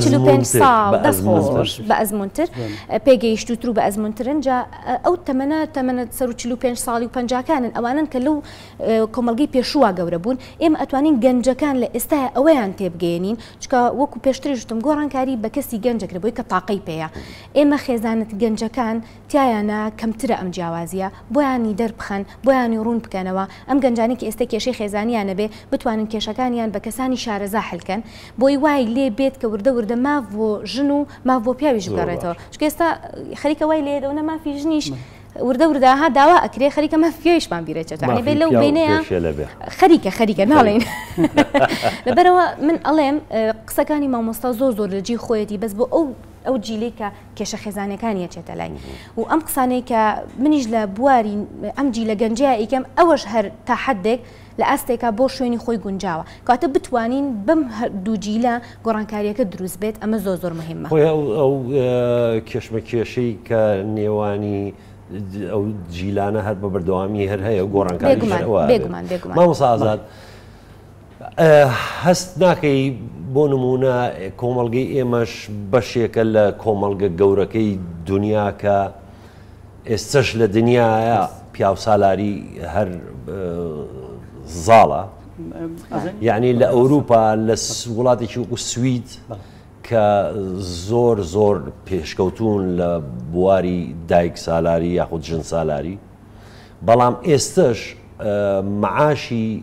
45 ساڵ دەست خۆش بە ئەزمونتر پێگەیشتوتر و بە ئەزمونترن جا ئەو تەمەنە سەر و 45 ساڵی و پەنجاکانن ئەوانن کە لەو کۆمەلگەی پێشووا گەورە بوون ئێمە ئەتوانین گەنجەکان لە ئێستا ئەوەیان تێبگەێنین چکە وەکو پێشتریشتم گۆڕانکاری بە کەسی گەنجەکرێ بۆی کە تاقەی پێەیە ئێمە خێزانت گەنجەکان تایانە کەمترە ئەم جیاوازیە بۆیانی دەربخەن بۆیانی ڕوون بکەنەوە ئەم گەنجانی کە ئێستا کێشەی خێزانیانە بێ بتوانن کێشەکانیان بە کەسانی شارەزا حلکەن بۆی وای لێ بێت کە وردە ماڤ بۆ ژن و ماڤ بۆ پیاویش بگەڕێتەوە چکە ئێستا خەریکە وای لێدەونە مافی ژنیش وردەها داوا ئەکرێ خەریکە مافیۆیشمان بیرێتێت بێ لەو بینەیە خەریکە ناڵێن لەبەرەوە من ئەڵێم قسەکانی مامۆستا زۆر لە جی خۆیەتی بەس بۆ ئەو جیلی کە کێشە خێزانەکانی چێتە لای و ئەم قسانەی کە منیش لە بواری ئەم جی لە گەنجەیە ئیکەم ئەوەش هەر تا حدێک لە ئاستێکا بۆ شوێنی خۆی گونجاوە کاتە بتوانین بەم دوو جیلە گۆڕانکاریەکە دروست بێت ئەمە زۆر مهمە ئەو کێشمە کێشەی کە نێوانی ئەو جیلانە هەر بە بەردەوامی هەر هەیە و گۆڕانکاری مامۆستا ئازاد هەست ناکەی بۆ نمونە کۆمەڵگەی ئێمەش بەشێکە لە کۆمەڵگە گەورەکەی دنیا کە ئێستش لە دنیاە پیاو سالاری هەر زاڵە یعنی لە ئەوروپا لە وڵاتێکی وەکو سوید کە زۆر پێشکەوتون لە بواری دایک سالاری یاخود ژن سالاری بەڵام ئێستش معاشی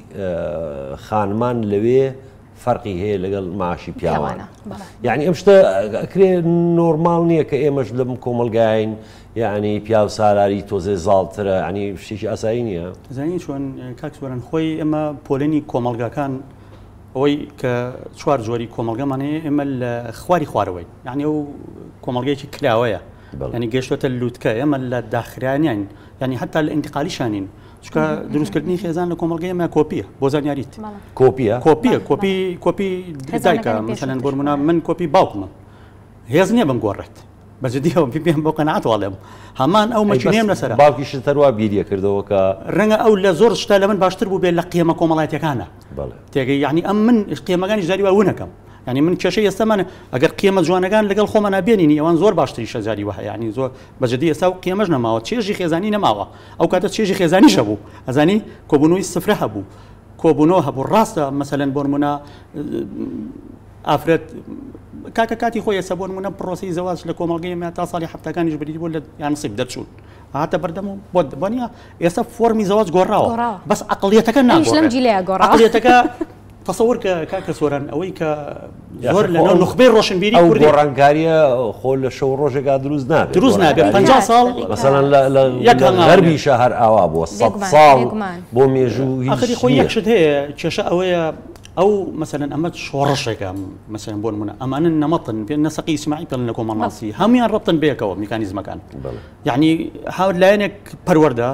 خانمان لەوێ فەرقی هەیە لەگەڵ معاشی پیاوانە یعنی ئەم شتە ئەکرێ نۆرمال نییە کە ئێمەش لەم کۆمەلگاین یعنی پیا و سالاری تۆزێ زاڵترە ینی شتێکی ئاسایی نییە زانین چۆن کاکسوەرن خۆی ئێمە پۆلێنی کۆمەلگاکان ئەوەی کە چوار جۆری کۆمەلگەمانەیە ئێمە لە خواری خوارەوەی یعنی ئەو کۆمەلگەیەکی کراوەیە ینی گەشتوتە لووتکە ئێمە لە داخرانیان ینی حتا لە ئینتقالیشانین چکە دروستکردنی خێزان لە کۆمەلگەی ئەمە کۆپیە بۆ زانیاریت کۆپی دایکە مثلەن بۆ نمونە من کۆپی باوکمە هێز نییە بم گۆڕێت بەجددیەوە پێم بۆ قەنەعەت واڵێم هەمان ئەو مەچونێم لەسەر باوکیش تەروا بیریە کردەوە کە ڕەنگە ئەو لە زۆر شتا لە من باشتر بوو بێت لە قیمە کۆمەڵایەتەکانە تێگەی یعنی ئەم من قیمەکانی زاری وا ونەکەم ینی من کێشەی ئێستامان ئەگەر قیمە جوانەکان لەگەڵ خۆمان نابێنینی ئەوان زۆر باشتری شەزاری وە ینی زۆر بەجددی ئێستا و قیمەش نەماوە چێژی خێزانی نەماوە ئەو کاتە چێژی خێزانیشە بوو ئەزانی کۆبوونەوەی سفرە هەبوو کۆبوونەوە هەبوو ڕاستە مەسەلەن بۆ نمونە ئافرەت کاکە کاتی خۆی ئێستا بۆ نمونە پرۆسی زەواج لە کۆمەڵگەی تا ساڵی هەفتەکانیش بریتی بۆ لە یانسیب دەچوون هاتە بەردەم و بۆ بۆنیە ئێستا فۆرمی زەواج گۆڕاوە بەس عەقڵیەتەکە ناگۆڕێت تصور کاکە سۆران ئەوەی کە زۆر لە نخبەی ڕۆشنبیری کوردی گۆڕانکاریە خۆ لە شەو ڕۆژێکا دروست نابێت 50 ساڵ مەسەڵەن لە غەربی شەهر ئاوا بووە 100 ساڵ بۆ مێژوو ئاخری خۆی یەکشت هەیە کێشە ئەوەیە ئەو مەسەلەن ئەمە شۆڕشێکە مەسەلەن بۆ نمونە ئەمانە نەمەتن پێ نەسەقی ئیجتیماعی پێڵن لە کۆمەڵناسی هەمویان ڕەبتن بەیەکەوە میکانیزمەکان یعنی هاور لایەنێک پەروەردە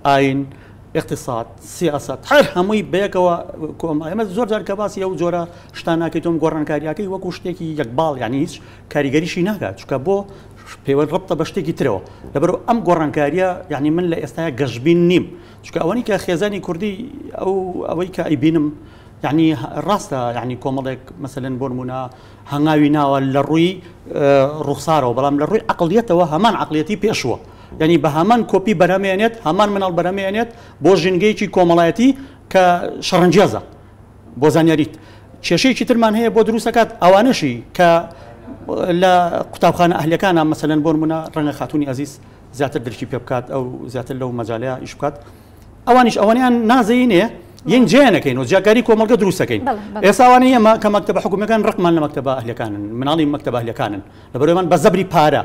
ئاین اقتصاد سیاست هەر هەمووی بەیەکەوە ئێمە زۆر جار کە باسی ئەو جۆرە شتان ناکەیتەوە گۆڕانکاریەکەی وەکو شتێکی یەکباڵ یعنی هیچ کاریگەریشی ناکات چکە بۆ پەیوەند ڕبتە بە شتێکی ترەوە لەبەرەوە ئەم گۆڕانکاریە یعنی من لە ئێستاە گەشتبین نیم چکە ئەوەی کە خێزانی کوردی ئەوەی کە ئەیبینم یعنی ڕاستە یعنی کۆمەڵێک مەسەلەن بۆ نمونە هەنگاوی ناوە لە ڕووی ڕوخسارەوە بەڵام لە ڕووی عەقڵیەتەوە هەمان عەقڵیەتی پێشووە ینی بە هەمان کۆپی بەرامێنێت هەمان مناڵ بەرامێنێت بۆ ژینگەیەکی کۆمەڵایەتی کە شەڕەنجێزە بۆ زانیاریت کێشەیەکی ترمان هەیە بۆ دروستەکات ئەوانەشی کە لە قوتابخانە ئەهلیەکانە مەسەلەن بۆ نمونە ڕەنگە خاتوونی ئەزیز زیاتر درکی پێ بکات ئەو زیاتر لەو مەجالەیە ئیش بکات ئەوانیان نازەینێ یەک جیانەکەین و جاکاری کۆمەڵگە دروستەکەین ئێستاوانی ئێمە کە مەکتەبە حکوومیەکان ڕقمان لە مەکتەبە ئەهلیەکانن مناڵی مەکتەبە ئەهلیەکانن لەبەرەوەی بە زەبری پارە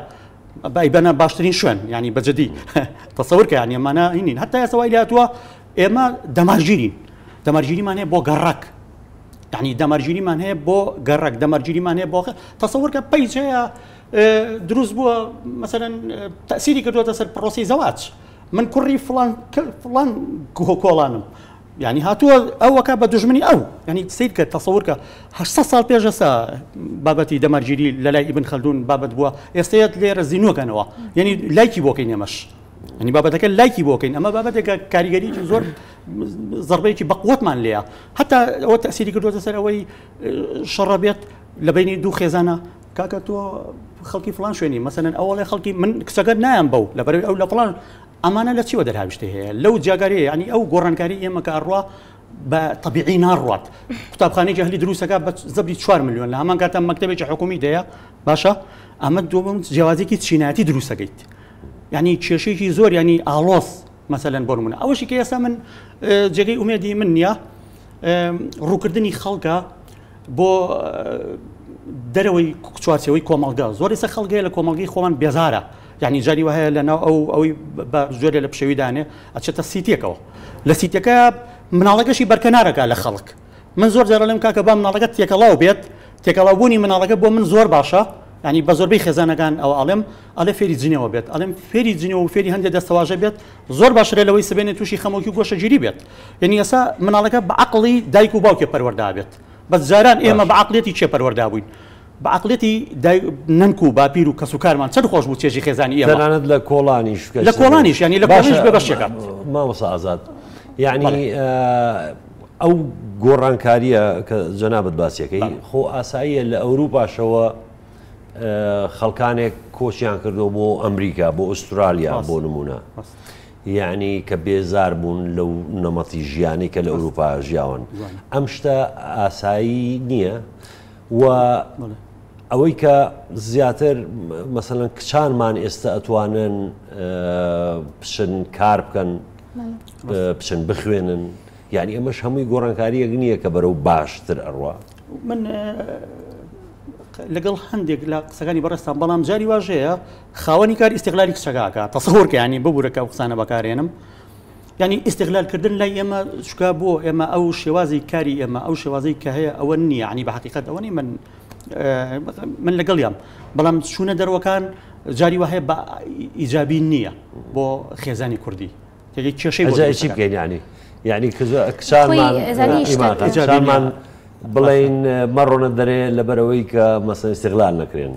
بەنا باشترین شوێن ینی بەجددی تەسەور کە یانی ئەمانە هینین هەتا ئێستاوای هاتووە ئێمە دەمارگیریمان هەیە بۆ گەڕک یعنی دەمارگیریمان هەیە بۆ گەڕک دەمارگیریمان هەیە بۆ تەسەور کە پەیج هەیە دروست بووە مەسەلەن تەسیری کردووەتە سەر پرۆسی زەواج من کوڕی فڵان کۆڵانم يعني هاتووە ئەوەکە بە دژمنی ئەو ینی سیر کە تەسەور کە 800 ساڵ پێش ئێستا بابەتی دەمارگیری لە لای ئیبن خەلدون بابەت بووە ئێستەیەت لێرە زیینوەکەنەوە یعنی لایکی بۆکەین ئێمەش ینی بابەتەکە لایکی بۆکەین ئەمە بابەتێکە کاریگەریی زۆر زەربەیەکی بەقوتمان لێە هەتا ئەوە تەسیری کردووەتە سەر ئەوەی شەڕە بێت لە بینی دوو خێزانە کاکە تۆ خەڵکی فڵان شوێنی مەسەلەن ئەوڵێ خەڵکی من کچەکەت نایان بەو لەبەرەوەی ئەو لە فڵان ئەمانە لە چیوە دەرهاویشتە هەیە لەو جاگارەیە ینی ئەو گۆڕانکاری ئێمە کە ئەڕوا بە طبیعی ناڕوات قوتابخانەی هەلی دروستەکە بە زەبری 4 میلیۆن لە هەمان کاتە مەکتەبێکی حکومی دەیە باشە ئەمە دووەم جیاوازێکی چینایەتی دروستەکەیت ینی کێشەیەکی زۆر ینی ئاڵۆس مەسەلەن بۆ نمونە ئەوەشی کە ئێستا من جێگەی ئومێدی من نییە ڕووکردنی خەڵکە بۆ دەرەوەی چوارچەوەی کۆمەڵگە زۆر ئێستا خەڵگەیە لە کۆمەڵگەی خۆمان بێزارە یعنی جاری وهەیە لەناو ئەوەی بە زۆرە لە پشەویدانێ ئەچێتە سیتێکەوە لە سیتەکە مناڵەکەشی بەرکەنارەکە لە خەڵک من زۆر جارە لەم کاکە با مناڵەکە تێکەڵاو بێت تێکەڵاوبوونی مناڵەکە بۆ من زۆر باشە ینی بە زۆربەی خێزانەکان ئەو ئەڵێ فێری جنەوە بێت ئەڵێم فێری جنەوە و فێری هەندێک دەستەواژە بێت زۆر باشرێ لەوەی سبێنێت تووشی خەمۆکی گۆشە گیری بێت یعنی ئێستا مناڵەکە بە عەقڵی دایک و باوکێ پەروەردا بێت بەس جاران ئێمە بە عەقڵێتی چێ پەروەردا بووین بە عەقڵێتی نەنک و باپیر و کەس و کارمان چەند خۆش بوو چێژی خێزانی ئێمە تەنانەت لە کۆڵانیش لە کۆڵانیش ینی لە کۆڵانیش بێ بەشێکات مامۆستا ئازاد یعنی ئەو گۆڕانکاریە کە جەنابەت باسیەکەی خۆ ئاساییە لە ئەوروپاشەوە خەڵکانێک کۆچیان کردو بۆ ئەمریکا بۆ ئوسترالیا بۆ نمونە یعنی کە بێزار بوون لەو نەمەتی ژیانی کە لە ئەوروپا ژیاون ئەم شتە ئاسایی نییە و ئەوەی کە زیاتر مەسەلەن کچانمان ئێستا ئەتوانن بچن کار بکەن بچن بخوێنن یعنی ئەمەش هەمووی گۆڕانکاریەک نییە کە بەرەو باشتر ئەڕوا من لەگەڵ هەندێک لە قسەکانی بەڕێستان بەڵام جاری واژەیە خاوەنی کار ئیستیغلالی کچەکە تەسەوڕکە ینی ببوورەکە ئەو قسانە بەکارێنم ینی ئیستیغلالکردن لای ئێمە شکا بۆ ئێمە ئەو شێوازی کاری ئێمە ئەو شێوازەی کە هەیە ئەوە نییە عنی بە حقیقەت ئەوە نی من لەگەڵیام بەڵام چوونە دەروەکان جاری وهەیە بە ئیجابی نییە بۆ خێزانی کوردی کێشەی بکەین یعنی کچانمان بڵین مەڕۆنە دەرێ لەبەرەوەی کە مەسەن ئیستیغلال نەکرێن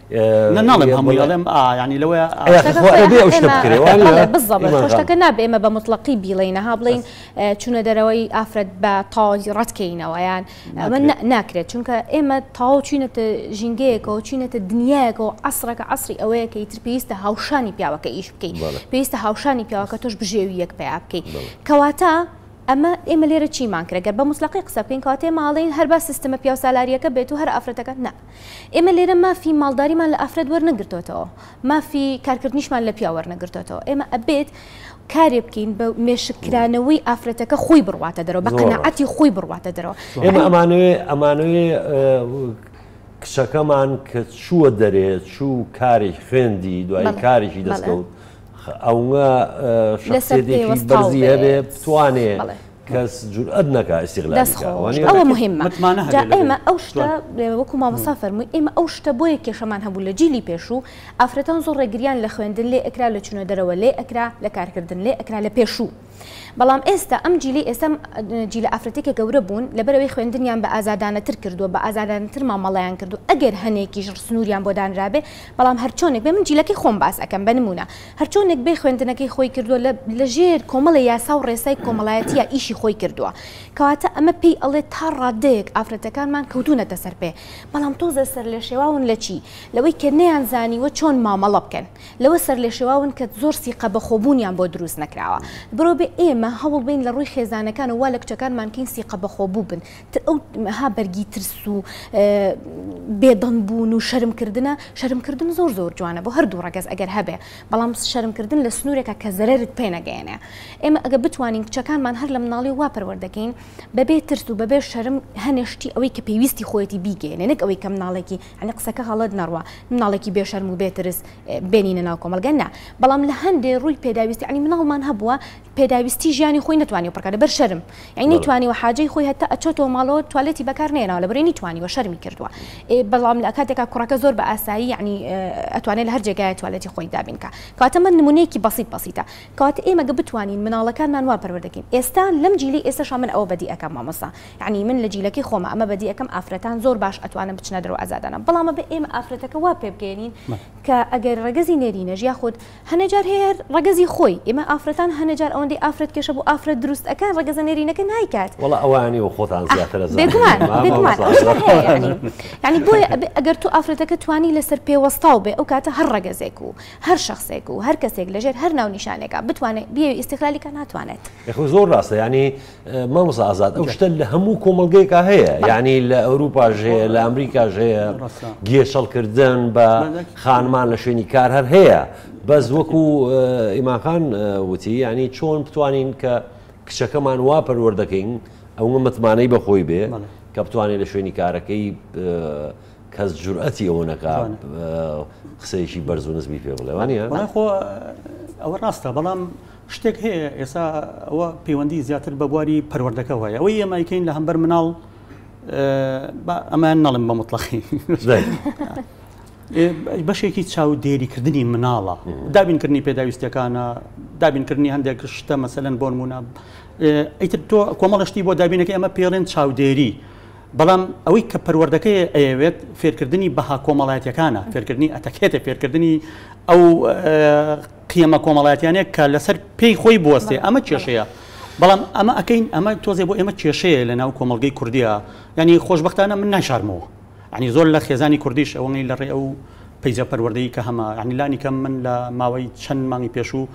ناڵێم هەموویڵێم ینی لەوەیە بزەبێت خۆشتەکە نابێ ئێمە بە مطلقی بیڵێنەها بڵین چونە دەرەوەی ئافرەت بە تاوازی ڕەتکەینەوەیان ئەمە ناکرێت چونکە ئێمە تاو چینەتە ژینگەیەکەوە چینەتە دنیایەکەوە عەسرەکە عەسری ئەوەیە کە ئیتر پێویستە هاوشانی پیاوەکە ئیش بکەیت پێویستە هاوشانی پیاوەکە تۆش بژێوی یەک پێیا بکەیت کەواتە ئەمە ئێمە لێرە چیمان کرێگەر بە مستلقی قسە بکەین کاتێ ماڵین هەر بە سیستەمە پیا و سالاریەکە بێت و هەر ئافرەتەکە نا ئێمە لێرە مافی ماڵداریمان لە ئافرەت وەرنەگرتوێتەوە مافی کارکردنیشمان لە پیا وەرنەگرتوێتەوە ئێمە ئەبێت کارێ بکەین بە مێشکرانەوەی ئافرەتەکە خۆی بڕواتە دەرەوە بە قەنەعەتی خۆی بڕواتە دەرەوە ئێمە ئەمانوێ کچەکەمان کە چووە دەرێت چوو کاری خوێندی دوای کارێکی دەستکەوت ئەوە شخصێکی بەرزی هەبێ بتوانێ کەس جورئەت نەکا ئیستیغلالی ئەوە مهمە ئێمە ئەو شتە وەکو مامۆستا فەرمووی ئێمە ئەو شتە بۆیە کێشەمان هەبوو لە جیلی پێشوو ئافرەتان زۆر ڕێگریان لە خوێندن لێ ئەکرا لە چونە دەرەوە لێ ئەکرا لە کارکردن لێ ئەکرا لە پێشوو بەڵام ئێستا ئەم جیلی ئێستا جیلە ئافرەتێکە گەورە بوون لەبەرەوەی خوێندنیان بە ئازادانەتر کردووە بە ئازادانەتر مامەڵەیان کردو ئەگەر هەنێکیش سنووریان بۆ دانرابێ بەڵام هەرچۆنێک بێ من جیلەکەی خۆم باس ئەەکەم بە نمونە هەرچۆنێک بێ خوێندنەکەی خۆی کردووە لە ژێر کۆمەڵە یاسا و ڕێسای کۆمەڵایەتیە ئیشی خۆی کردووە کەواتە ئەمە پێی ئەڵێ تا ڕادەیەک ئافرەتەکانمان کەوتونەتە سەر پێ بەڵام تۆزە سەر لێ شێواون لە چی لەوەی کە نەیانزانیوە چۆن مامەڵە بکەن لەوە سەر لێ شێواون کە زۆر سیقە بەخۆبوونیان بۆ دروست نەکراوە برۆ بێ ئێمە هەوڵ بین لە ڕووی خێزانەکان و وا لە کچەکانمانکەین سیقە بەخۆبوو بن ئەو ها بەرگی ترس و بێدەنبوون و شەرمکردن زۆر زۆر جوانە بۆ هەردوو ڕەگەز ئەگەر هەبێ بەڵام شەرمکردن لە سنوورێکە کە زەرت پێ نەگەیەنێ ئێمە ئەگە بتوانین کچەکانمان هەر لە مناڵی وا پەروەردەکەین بەبێ ترس و بەبێ شەرم هەنێشتی ئەوەی کە پێویستی خۆیەتی بیگەێنێ نەک ئەوەی کە مناڵێکی ئەنە قسەکە هەڵەت نەڕوە مناڵێکی بێشەرم و بێترس بێنینە ناو کۆمەلگە نا بەڵام لە هەندێ ڕووی پێداویستی عنی مناڵمان هەبووە پێداویستی ژیانی خۆی نتوانانی پڕکە لەبەر شەرم یعنی نتوانیوە حاجەی خۆی هەتا ئەچۆتەوە ماڵەوە توالێتی بەکار نێناوە لەبەرێ نتوانیوە شەرمی کردووە بەڵام لە کاتێکا کوڕەکە زۆر بە ئاسایی یعنی ئەتوانێت لە هەر جێگای توالێتی خۆی دابینکە کاتە من نمونەیەکی بەسیطە کاتە ئێمە بتوانین مناڵەکانمان وا پەروەردەکەین ئێستا لەم جیلی ئێستاشا من ئەوە بەدی ئەەکەم مامۆستا یعنی من لە جیلەکەی خۆمە ئەمە بەدی ئەەکەم ئافرەتان زۆر باش ئەتوانن بچنە دەرەوە ئازادانە بەڵام بە ئێمە ئافرەتەکە وا پێ بگەێنین کە ئەگەر ڕەگەزی نێرینەژ یاخود هەنەجار هەیە ڕەگەزی خۆی ئێمە ئافرەتان هەنەجار ئەوەندەی ئافرەت کێشە بۆ ئافرەت دروست ئەەکەن ڕەگەزە نێرینەکە نایکات وڵا ئەوانی و خۆتان زیاتر بێگومان ینی بۆیە ئەگەر تو ئافرەتەکە توانی لەسەر پێوەستاو بێ ئەو کاتە هەر ڕەگەزێک و هەر شخصێک و هەر کەسێک لەژێر هەر ناو نیشانێکە بتوانێت بێ ئیستیغلالیکە ناتوانێت زۆر ڕاستە ینی مامۆستا ئازاد ئەو شتە لە هەموو کۆمەڵگەیەکە هەیە ینی لە ئەوروپاش هەیە لە ئەمریکاش هەیە گێشەڵکردن بە خانمان لە شوێنی کار هەر هەیە بەس وەکو ئیماخان وتی ینی چۆن بتوانین کە کچەکەمان وا پەروەردەکەین ئەوە متمانەی بەخۆی بێ کە بتوانێت لە شوێنی کارەکەی کەس جورئەتی ئەوە نەکا قسەیەکی بەرز و نزمی پێ بڵێ وانە خۆ ئەوە ڕاستە بەڵام شتێک هەیە ئێستا ئەوە پەیوەندی زیاتر بە بواری پەروەردەکە وایە ئەوەی ئێمەیکەین لە هەمبەر مناڵ ئەمان نەڵم بە مطلقی بەشێکی چاودێریکردنی مناڵە دابینکردنی پێداویستەکانە دابینکردنی هەندێک شتە مەسەلەن بۆ نمونە ئیتر تۆ کۆمەڵشتی بۆ دابینەکە ئەمە پێڵێن چاودێری بەڵام ئەوەی کە پەروەردەکەی ئەوێت فێرکردنی بەها کۆمەڵایەتەکانە فێرکردنی ئەتەکێتە فێرکردنی ئەو قیەمە کۆمەڵایەتیانەیە کە لەسەر پێی خۆی بوەستێ ئەمە کێشەیە بەڵام ئەمە ئەەکەین ئەمە تۆزێ بۆ ئێمە کێشەیە لە ناو کۆمەڵگەی کوردیە ینی خۆشبەختانە من ناشارمەوە ینی زۆر لە خێزانی کوردیش ئەوەی لە ڕێ ئەو پەیزە پەروەردەی کە هەمە عنیلانی کەم من لە ماوەی چەند مانگی پێشوو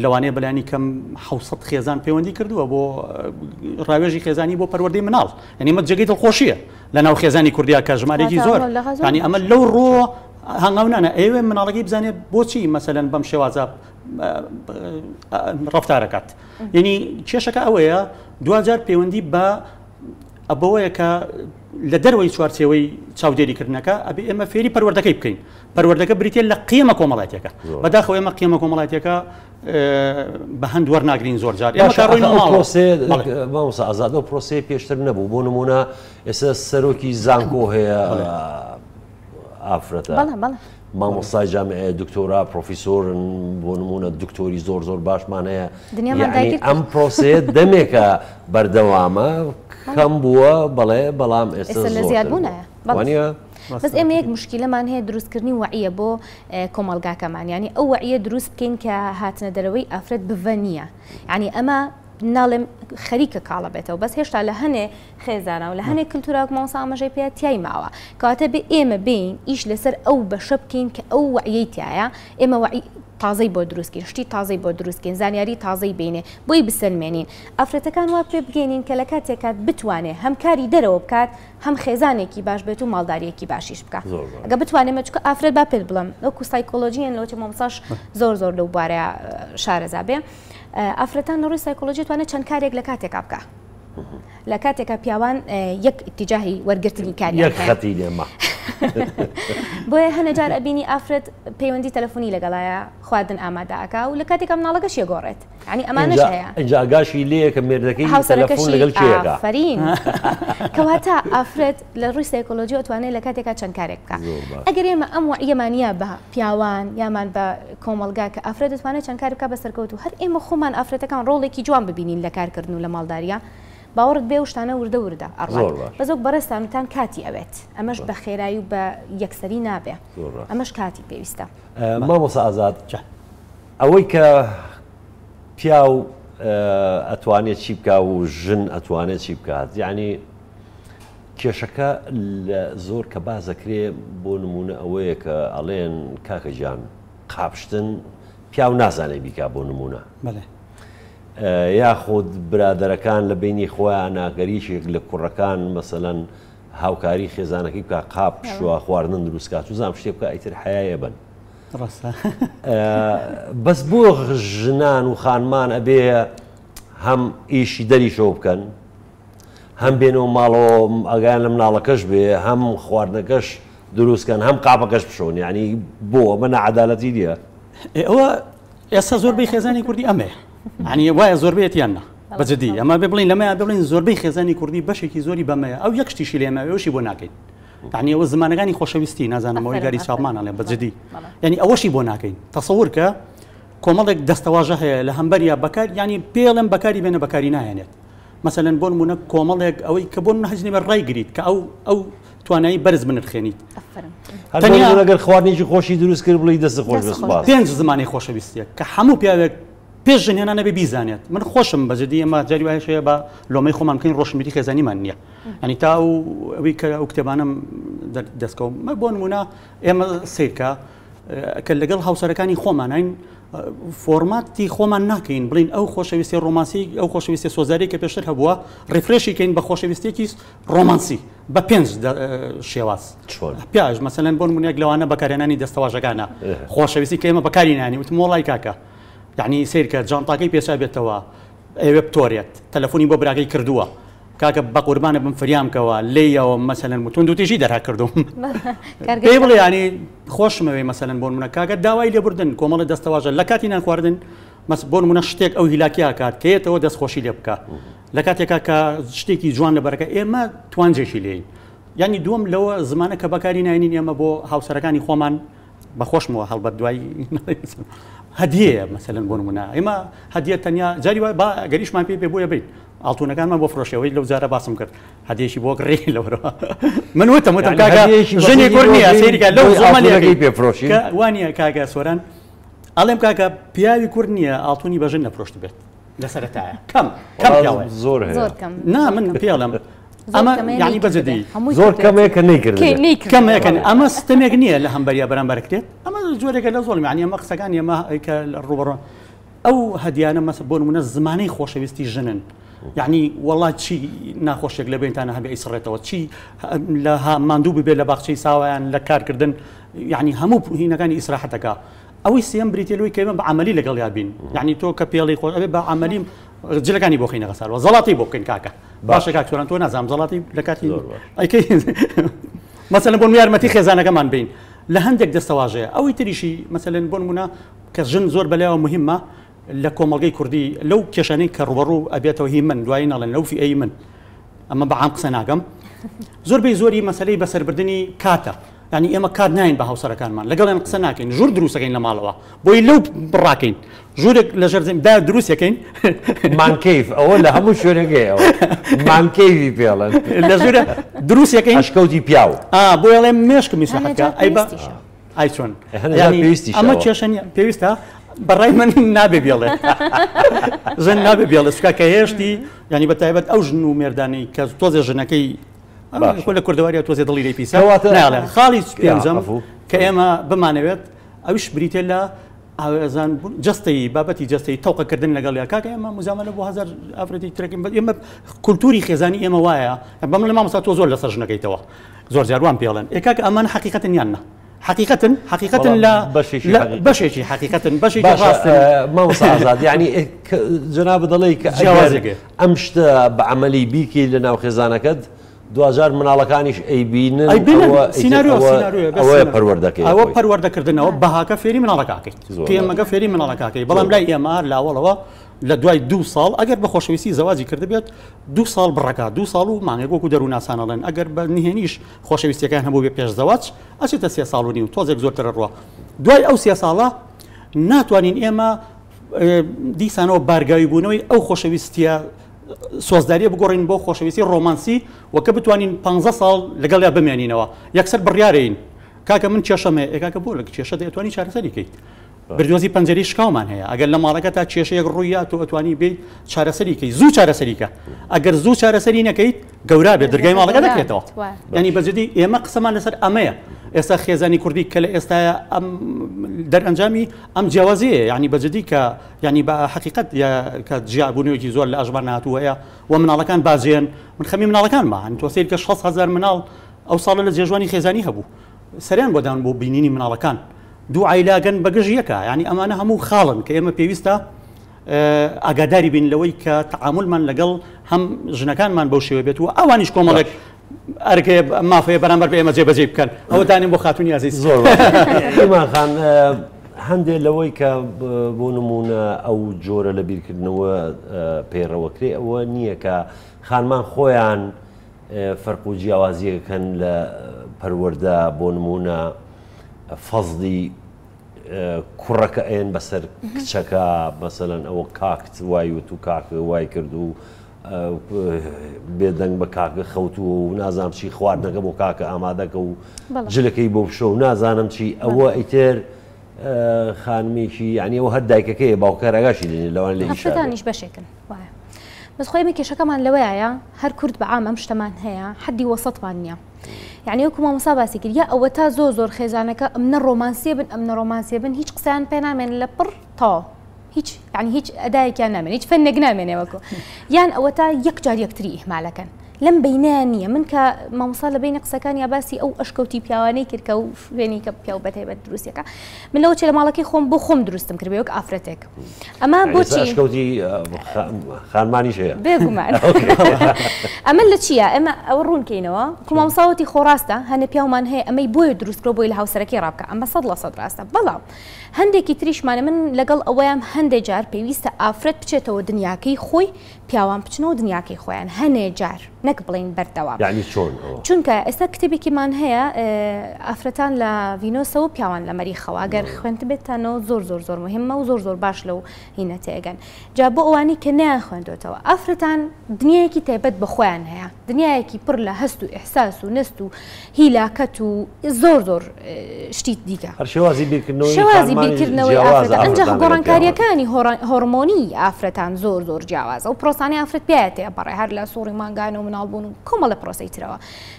لەوانەیە بەلانی کەم 600 خێزان پەیوەندی کردووە بۆ ڕاوێژی خێزانی بۆ پەروەردەی مناڵ ینی مە جێگەی دڵخۆشیە لە ناو خێزانی کوردیا کە ژمارێکی زۆر ینی ئەمە لەو ڕۆ هەنگاونانە ئێوێ مناڵەکەی بزانێت بۆچی مەسەلەن بەم شێوازە ڕفتارەکەات یعنی کێشەکە ئەوەیە دوجار پەیوەندی بە ئەبەوەیە کە لە دەروەی چوارچێوەی چاودێریکردنەکە ئەبێ ئێمە فێری پەروەردەکەی بکەین پەروەردەکە بریتێ لە قیمە کۆمەڵایەتەکە بەداخەوە ئێمە قیمە کۆمەڵایەتەکە بە هەند وەرناگرین زۆر جار مامۆستا ئازاد ئەو پرۆسەیە پێشتر نەبوو بۆ نمونە ئێستا سەرۆکی زانکۆ هەیە ئافرەتە مامۆستای جامعەیە دکتۆرا پرۆفیسۆرن بۆ نمونە دکتۆری زۆر زۆر باشمان هەیە ئەم پرۆسەیە دەمێکە بەردەوامە کەم بووە بەڵێ بەڵام ئێستا لە زیادبوونایە بەس ئێمە یەک مشکلەمان هەیە دروستکردنی وعیە بۆ کۆمەلگاکەمان ینی ئەو وعیە دروست بکەین کە هاتنە دەرەوەی ئافرەت بڤە نییە ینی ئەمە ناڵێم خەریکە کاڵە بێتەوە بەس هێشتا لە هەنێ خێزانە و لە هەنێک کللتوراک ماوەسا ئاماژەی پێ تیای ماوە کەواتە بێ ئێمە بین ئیش لەسەر ئەو بەشە بکەین کە ئەو وعیەی تایە ئێمە وعی تازەی بۆ دروستکەین شتی تازەی بۆ دروستکەین زانیاری تازەی بینێ بۆی بسەلمێنین ئافرەتەکان وا پێ بگەینین کە لە کاتێکات بتوانێت هەم کاری دەرەوە بکات هەم خێزانێکی باش بێت و ماڵداریەکی باشیش بکات ئەگە بتوانێت چکە ئافرەت با پێت بڵم ئەوکو سایکۆلۆژیان لەوتە مامۆستاش زۆر زۆر لەو بارەیە شارەزا بێ ئافرەتان لەڕووی سایکۆلۆژی توانێت چەند کارێک لە کاتێکا بکە لە کاتێکە پیاوان یەک ئیتیجاهی وەرگرتنی کاریەک خەتی لێمە بۆیە هەنە جار ئەبینی ئافرەت پەیوەندی تەلەفۆنی لەگەڵایە خواردن ئامادەکە و لە کاتێکا مناڵەکەش یەگۆڕێت ینی ئەمانەش هەیە ئەنجا ئاگاشی لێیە کە مێردەکەی تەلەفۆن لەگەڵ کێیەکە ئافرین کەواتە ئافرەت لە ڕووی سایکۆلۆژی ئەتوانێت لە کاتێکا چەند کارێک بکە ئەگەر ئێمە ئەم وعیەمانە بە پیاوان یامان بە کۆمەلگا کە ئافرەت دەتوانێت چەند کار بکە بەسەرکەوت و هەر ئێمە خۆمان ئافرەتەکان ڕۆڵێکی جوان ببینین لە کارکردن و لە ماڵداریە باوەڕت بێ شتانە وردە وردە ئەڕوات بەزۆک بەڕێستانتان کاتی ئەوێت ئەمەش بە خێرایی و بە یەکسەری نابێ ئەمەش کاتی پێویستە مامۆستا ئازاد ئەوەی کە پیاو ئەتوانێت چی بکە و ژن ئەتوانێت چی بکات یعنی کێشەکە لە زۆر کە بازەکرێ بۆ نمونە ئەوەیە کە ئەڵێن کاکە گیان قاپشتن پیاو نازانێ بیکا بۆ نمونە یاخود برادەرەکان لە بینی خۆیان ناگەریشێک لە کوڕەکان مەسەلەن هاوکاری خێزانەکەی بکە قاپ شووە خواردن دروستکات و زام شتێ بکە ئیتر حیایە بن بەس بۆ ژنان و خانمان ئەبێ هەم ئیشی دەریشەوە بکەن هەم بێنەوە ماڵەوە ئەگەیان لە مناڵەکەش بێ هەم خواردنەکەش دروستکەن هەم قاپەکەش بشۆن یعنی بۆ ئەمە نەعەدالەتی نییە ئەوە ئێستا زۆربەی خێزانی کوردی ئەمێ عنی وایە زۆربەیەتیاننا بەجددی ئەمە بێ بڵین لەمەیە بڵین زۆربەی خێزانی کوردی بەشێکی زۆری بەمەیە ئەو یەک شتیشی لێمەوەشی بۆ ناکەین عنی ئەوە زمانەکانی خۆشەویستی نازانمەوەی گاری چاپمانە بەجددی ینی ئەوەشی بۆ ناکەین تەسەور کە کۆمەڵێک دەستەواژە هەیە لە هەمبەریا بەکار ینی پێڵم بەکاری بێنە بەکاری نایێنێت مەسەلەن بۆ نمونە کۆمەڵێک ئەوەی کە بۆ هەجنێ بە ڕای گریت کە ئەو توانایی بەرز بنرخێنیت ئەگەر خواردنێکی خۆشی دروست کرد بڵی دەست خۆش بەسپاس پێنج زمانی خۆشەویستیە کە هەموو پیاوێک پێش ژنێنە نەبێ بیزانێت من خۆشم بەجددی ئەمە جاری وایشەیە بە لۆمەی خۆمان بکەین ڕۆشنبیری خێزانیمان نییە ئەنی تا ئەوەی کە ئەو کتێبانم دەستکەوت بۆ نمونە ئێمە سیرکە کە لەگەڵ هاوسەرەکانی خۆمان هاین فۆرماتی خۆمان ناکەین بڵین ئەو خۆشەویستی ڕۆمانسی ئەو خۆشەویستی سۆزاری کە پێشتر هەبووە ڕێفرێشیکەین بە خۆشەویستێکی ڕۆمانسی بە پێنج شێواز پیاژ مەسەلەن بۆ نمونەیەک لەوانە بەکارێنانی دەستەواژەکانە خۆشەویستی کە ئێمە بەکاری نانی وتم وڵای کاکە یعنی سیرکە جانتاکەی پێشا بێتەوە ئەوێ بتۆرێت تەلەفۆنی بۆ براکەی کردووە کاکە بە قوربانە بم فریامکەوە لێیەوە مەسەلەن متون دوتیژی دەرها کردوم پێ بڵێ ینی خۆشمەوەی مەسەلەن بۆ نمونە کاکە داوای لێبوردن کۆمەڵە دەستەواژە لە کاتی نان خواردن بۆ نمونە شتێک ئەو هیلاکییا کات کەیتەوە دەستخۆشی لێ بکە لە کاتێکا کە شتێکی جوان لەبەرەکە ئێمە توانجێکی لێین ینی دووەم لەوە زمانە کە بەکاری ناینین ئێمە بۆ هاوسەرەکانی خۆمان بەخۆشمەوە هەڵبەت دوای هەدیەیە مەسەلەن بۆ نمونە ئێمە هەدیە تەنیا جاری وای با گەریشمان پێ بۆیە بیت ئاڵتونەکانمان بۆ فرۆشەوەی لەو جارە باسم کرد هەدیەشی بۆ ڕێ لەوەرەوە من وتم کاکە ژنێک نییە سێریکە لەو زۆمەلەکەی پێفرۆشی وانە کاکە سۆران ئەڵێم کاکە پیاوی کورد نییە ئاڵتونی بەژن نەفرۆشت بێت لەسەرەتایە کەم زۆر نا من پێڵم ئەمە یعنی بەجددی زۆر کەمێکە کەمێکن ئەمە ستەمێک نییە لە هەمبەریا بەرامبەرکرێت ئەمە جۆرێکە لە زۆڵ یعنی ئەمە قسەکان ئێمە کە ڕوبەڕۆ ئەو هەدیانە مەسە بۆ نمونە زمانەی خۆشەویستی ژنن یعنی وڵات چی ناخۆشێک لە بینتانە هەبێ ئیسڕێتەوە چی لە ماندوو ببێت لە باخچەی ساوایان لە کارکردن یعنی هەموو هینەکانی ئیسراحەتەکە ئەوەی سێم بریتێلەوەی کەمە بە عملی لەگەڵ یابین یعنی تۆ کە پێڵی خۆش ئەبێ بە عملی جلەکانی بۆ خینە غەسارەوە زەڵاتی بۆ بکەین کاکە باشە کاکتۆران تۆ نازانم زەڵاتی لە کاتی ئەیکەی مەسەلەن بۆ یارمەتی خێزانەکەمان بین لە هەندێک دەستەواژەیە ئەوەی تریشی مەسەلەن بۆ نمونە کە ژن زۆر بەلایەوە مهمە لە کۆمەڵگەی کوردی لەو کێشانەی کە ڕوبەڕوو ئەبێتەوە هی من دوایی ناڵێن لەو فی ئەی من ئەمە بەعام قسە ناکەم زۆربەی زۆری مەسەلەی بەسەربردننی کاتە ینی ئێمە کات ناین بە هاوسەرەکانمان لەگەڵیان قسە ناکەین ژوور دروستەکەین لە ماڵەوە بۆی لەو بڕاکەین ژوورێک لە ژەرزەمدا دروستەکەین مانکەیف ئەوە لە هەموو شوێنەکەی مانکەیوی پێڵێن لە ژوورە دروستەکەین شکەوتی پیاو بۆ ئەڵێ مێشک میسەحەکە ئەی بە ئای چۆن ئەمە کێشەنی پێویستە بەڕای من نابێ بێڵێ ژن نابێ بێڵێ سوکا کە هێشتی ینی بە تایبەت ئەو ژن و مێردانەی کە تۆزێ ژنەکەی لە کوردەواری تۆزێ دڵی لێ پیسە ناڵێ خاڵی پێنجەم کە ئێمە بمانەوێت ئەویش بریتێ لە ئاوێزان جستەی بابەتی جستەی تەوقەکردن لەگەڵ یا کاکە ئێمە مزامەنە بۆ هزار ئافرەتی ترەکەین ئێمە کولتوری خێزانی ئێمە وایە بەم لە مامۆستا تۆ زۆر لەسەر ژنەکەیتەوە زۆر جاروان پێڵێن ئێکاکە ئەمان حەقیقەتن یاننا حقيقة لا بشيء حقيقة بشيء ما صار يعني جناب ضليك أمشت بعملي بيكي لنا وخزانكد دوجار من على كانش أي بين سيناريو أو بروردة كردنا وبهاك فيري من على كاكي كيما كفيري من على كاكي بلام لا يمار لا والله لە دوای 2 ساڵ ئەگەر بە خۆشەویستی زەواجی کرد بێت 2 ساڵ بڕەکە 2 ساڵ و مانگە گۆک و دەرووناسانەڵێن ئەگەر بە نهێنیش خۆشەویستیەکان هەبوو بێ پێش زەواج ئەچێتە 3 ساڵ و نیم تۆزێک زۆرترە ڕوە دوای ئەو 3 ساڵە ناتوانین ئێمە دیسانەوە بارگاوی بوونەوەی ئەو خۆشەویستیە سۆزداریە بگۆڕین بۆ خۆشەویستی ڕۆمانسی وەکە بتوانین 15 ساڵ لەگەڵ یا بمێنینەوە یەکسەر بڕیارین کاکە من کێشەمە ئێکاکە بۆ لە کێشە دەتوانی چارەسەریکەیت بردوازی پەنجەری شکاومان هەیە ئەگەر لە ماڵەکە تا کێشەیەک ڕوویە تۆ ئەتوانی بێ چارەسەریکەی زوو چارەسەریکە ئەگەر زوو چارەسەری نەکەیت گەورا بێت دەرگای ماڵەکە دەکرێتەوە ینی بەجددی ئێمە قسەمان لەسەر ئەمەیە ئێستا خێزانی کوردی کە لە ئێستاە ئەم دەرئەنجامی ئەم جیاوازەیە ینی بەجددی کە ینی بە حقیقت کە جیابوونەوەکی زۆر لە ئەژمان نهاتووەیە و مناڵەکان بازێن من خەمی مناڵەکانمان تۆ سیر کە 6,000 مناڵ ئەو ساڵە لە جێژوانی خێزانی هەبوو سەریان بۆدان بۆ بینینی مناڵەکان دوو عیلاگەن بەگەژ یەکە ینی ئەمانە هەموو خاڵن کە ئێمە پێویستە ئاگاداری بین لەوەی کە تەعاملمان لەگەڵ هەم ژنەکانمان بەو شێوە بێت و ئەوانیش کۆمەڵێک ئەرکێ مافەیە بەرامبەر بە ئێمە جێبەجێ بکەن ئەوە دانیم بۆ خاتونی ئازیز زۆر ئیمانخان هەندێک لەوەی کە بۆ نمونە ئەو جۆرە لە بیرکردنەوە پەیڕەوەکرێ ئەوە نییە کە خانمان خۆیان فەرق و جیاوازیەکەن لە پەروەردە بۆ نمونە فەزلی کوڕەکە ئێن بەسەر کچەکە مەسەلەن ئەوە کاکت وای وت و کاکە وای کرد و بێدەنگ بە کاکە خەوت و نازانم چی خواردنەکە بۆ کاکە ئامادەکە و جلەکەی بۆ بشە و نازانم چی ئەوە ئیتر خانمیشی یعنی ئەوە هەر دایکەکەی باوکارەکەشی دێنێ لەوان لە هەفتەدانیش بەشێکن وایە بەس خۆی کێشەکەمان لەوەیە هەر کورد بە عام ئەم شتەمان هەیە حەدی وەسەطمان نییە یعنی وەکو مامۆستا باسی کرد یا ئەوە تا زۆر خێزانەکە ئەمنە ڕۆمانسیە بن ئەمنە ڕۆمانسیە بن هیچ قسەیان پێ نامێن لە پڕ تا هیچ یعنی هیچ ئەدایەکیان نامێن هیچ فەنێک نامێنێ وەکو یان ئەوە تا یەک جار یەکتری ئیهمالەکەن لەم بینیان نییە من کە مامۆستا لە بینە قسەکان یا باسی ئەو ئەشکەوتی پیاوانەی کرد کە و شوێنی کە پیاو بەتایبەت دروستەکە من لەوە چێ لە ماڵەکەی خۆم بۆ خۆم دروستم کرد وەک ئافرەتێک ئەمە بۆچی ئەشکەوتی خانمانیش هەیە بێگومان ئەمە لە چییە ئەمە ئەوە ڕوونکەینەوە کو مامۆستاوەتی خۆڕاستە هەنە پیاومان هەیە ئەمەی بۆیە دروستکرۆ بۆی لە هاوسەرەکەی ڕابکە ئەمە 100% ڕاستە بەڵام هەندێکی تریشمانە من لەگەڵ ئەوەیان هەندێک جار پێویستە ئافرەت بچێتەوە دنیاکەی خۆی پیاوان بچنەوە دنیاکەی خۆیان هەنێ جار نەک بڵین بەردەوام یعنی چۆن چونکە ئێستا کتێبێکیمان هەیە ئافرەتان لە ڤینۆسەوە پیاوان لە مەریخەوە ئەگەر خوێنت بێتانەوە زۆر مهمە و زۆر باش لەو هینە تێگەن جا بۆ ئەوانی کە نیان خوێندوێتەوە ئافرەتان دنیایەکی تایبەت بە خۆیان هەیە دنیایەکی پڕ لە هەست و ئیحساس و نست و هیلاکەت و زۆر شتیت دیکە شێوازی بیرکردنەوەی ئافرەتان ئەنجا گۆڕانکاریەکانی هۆرمۆنی ئافرەتان زۆر جیاوازە و پرۆسانی ئافرەت پێیەتێ بەڕێ هەر لە سووڕی مانگانە و مناڵبوون و کۆمەڵە پرۆسەی ترەوە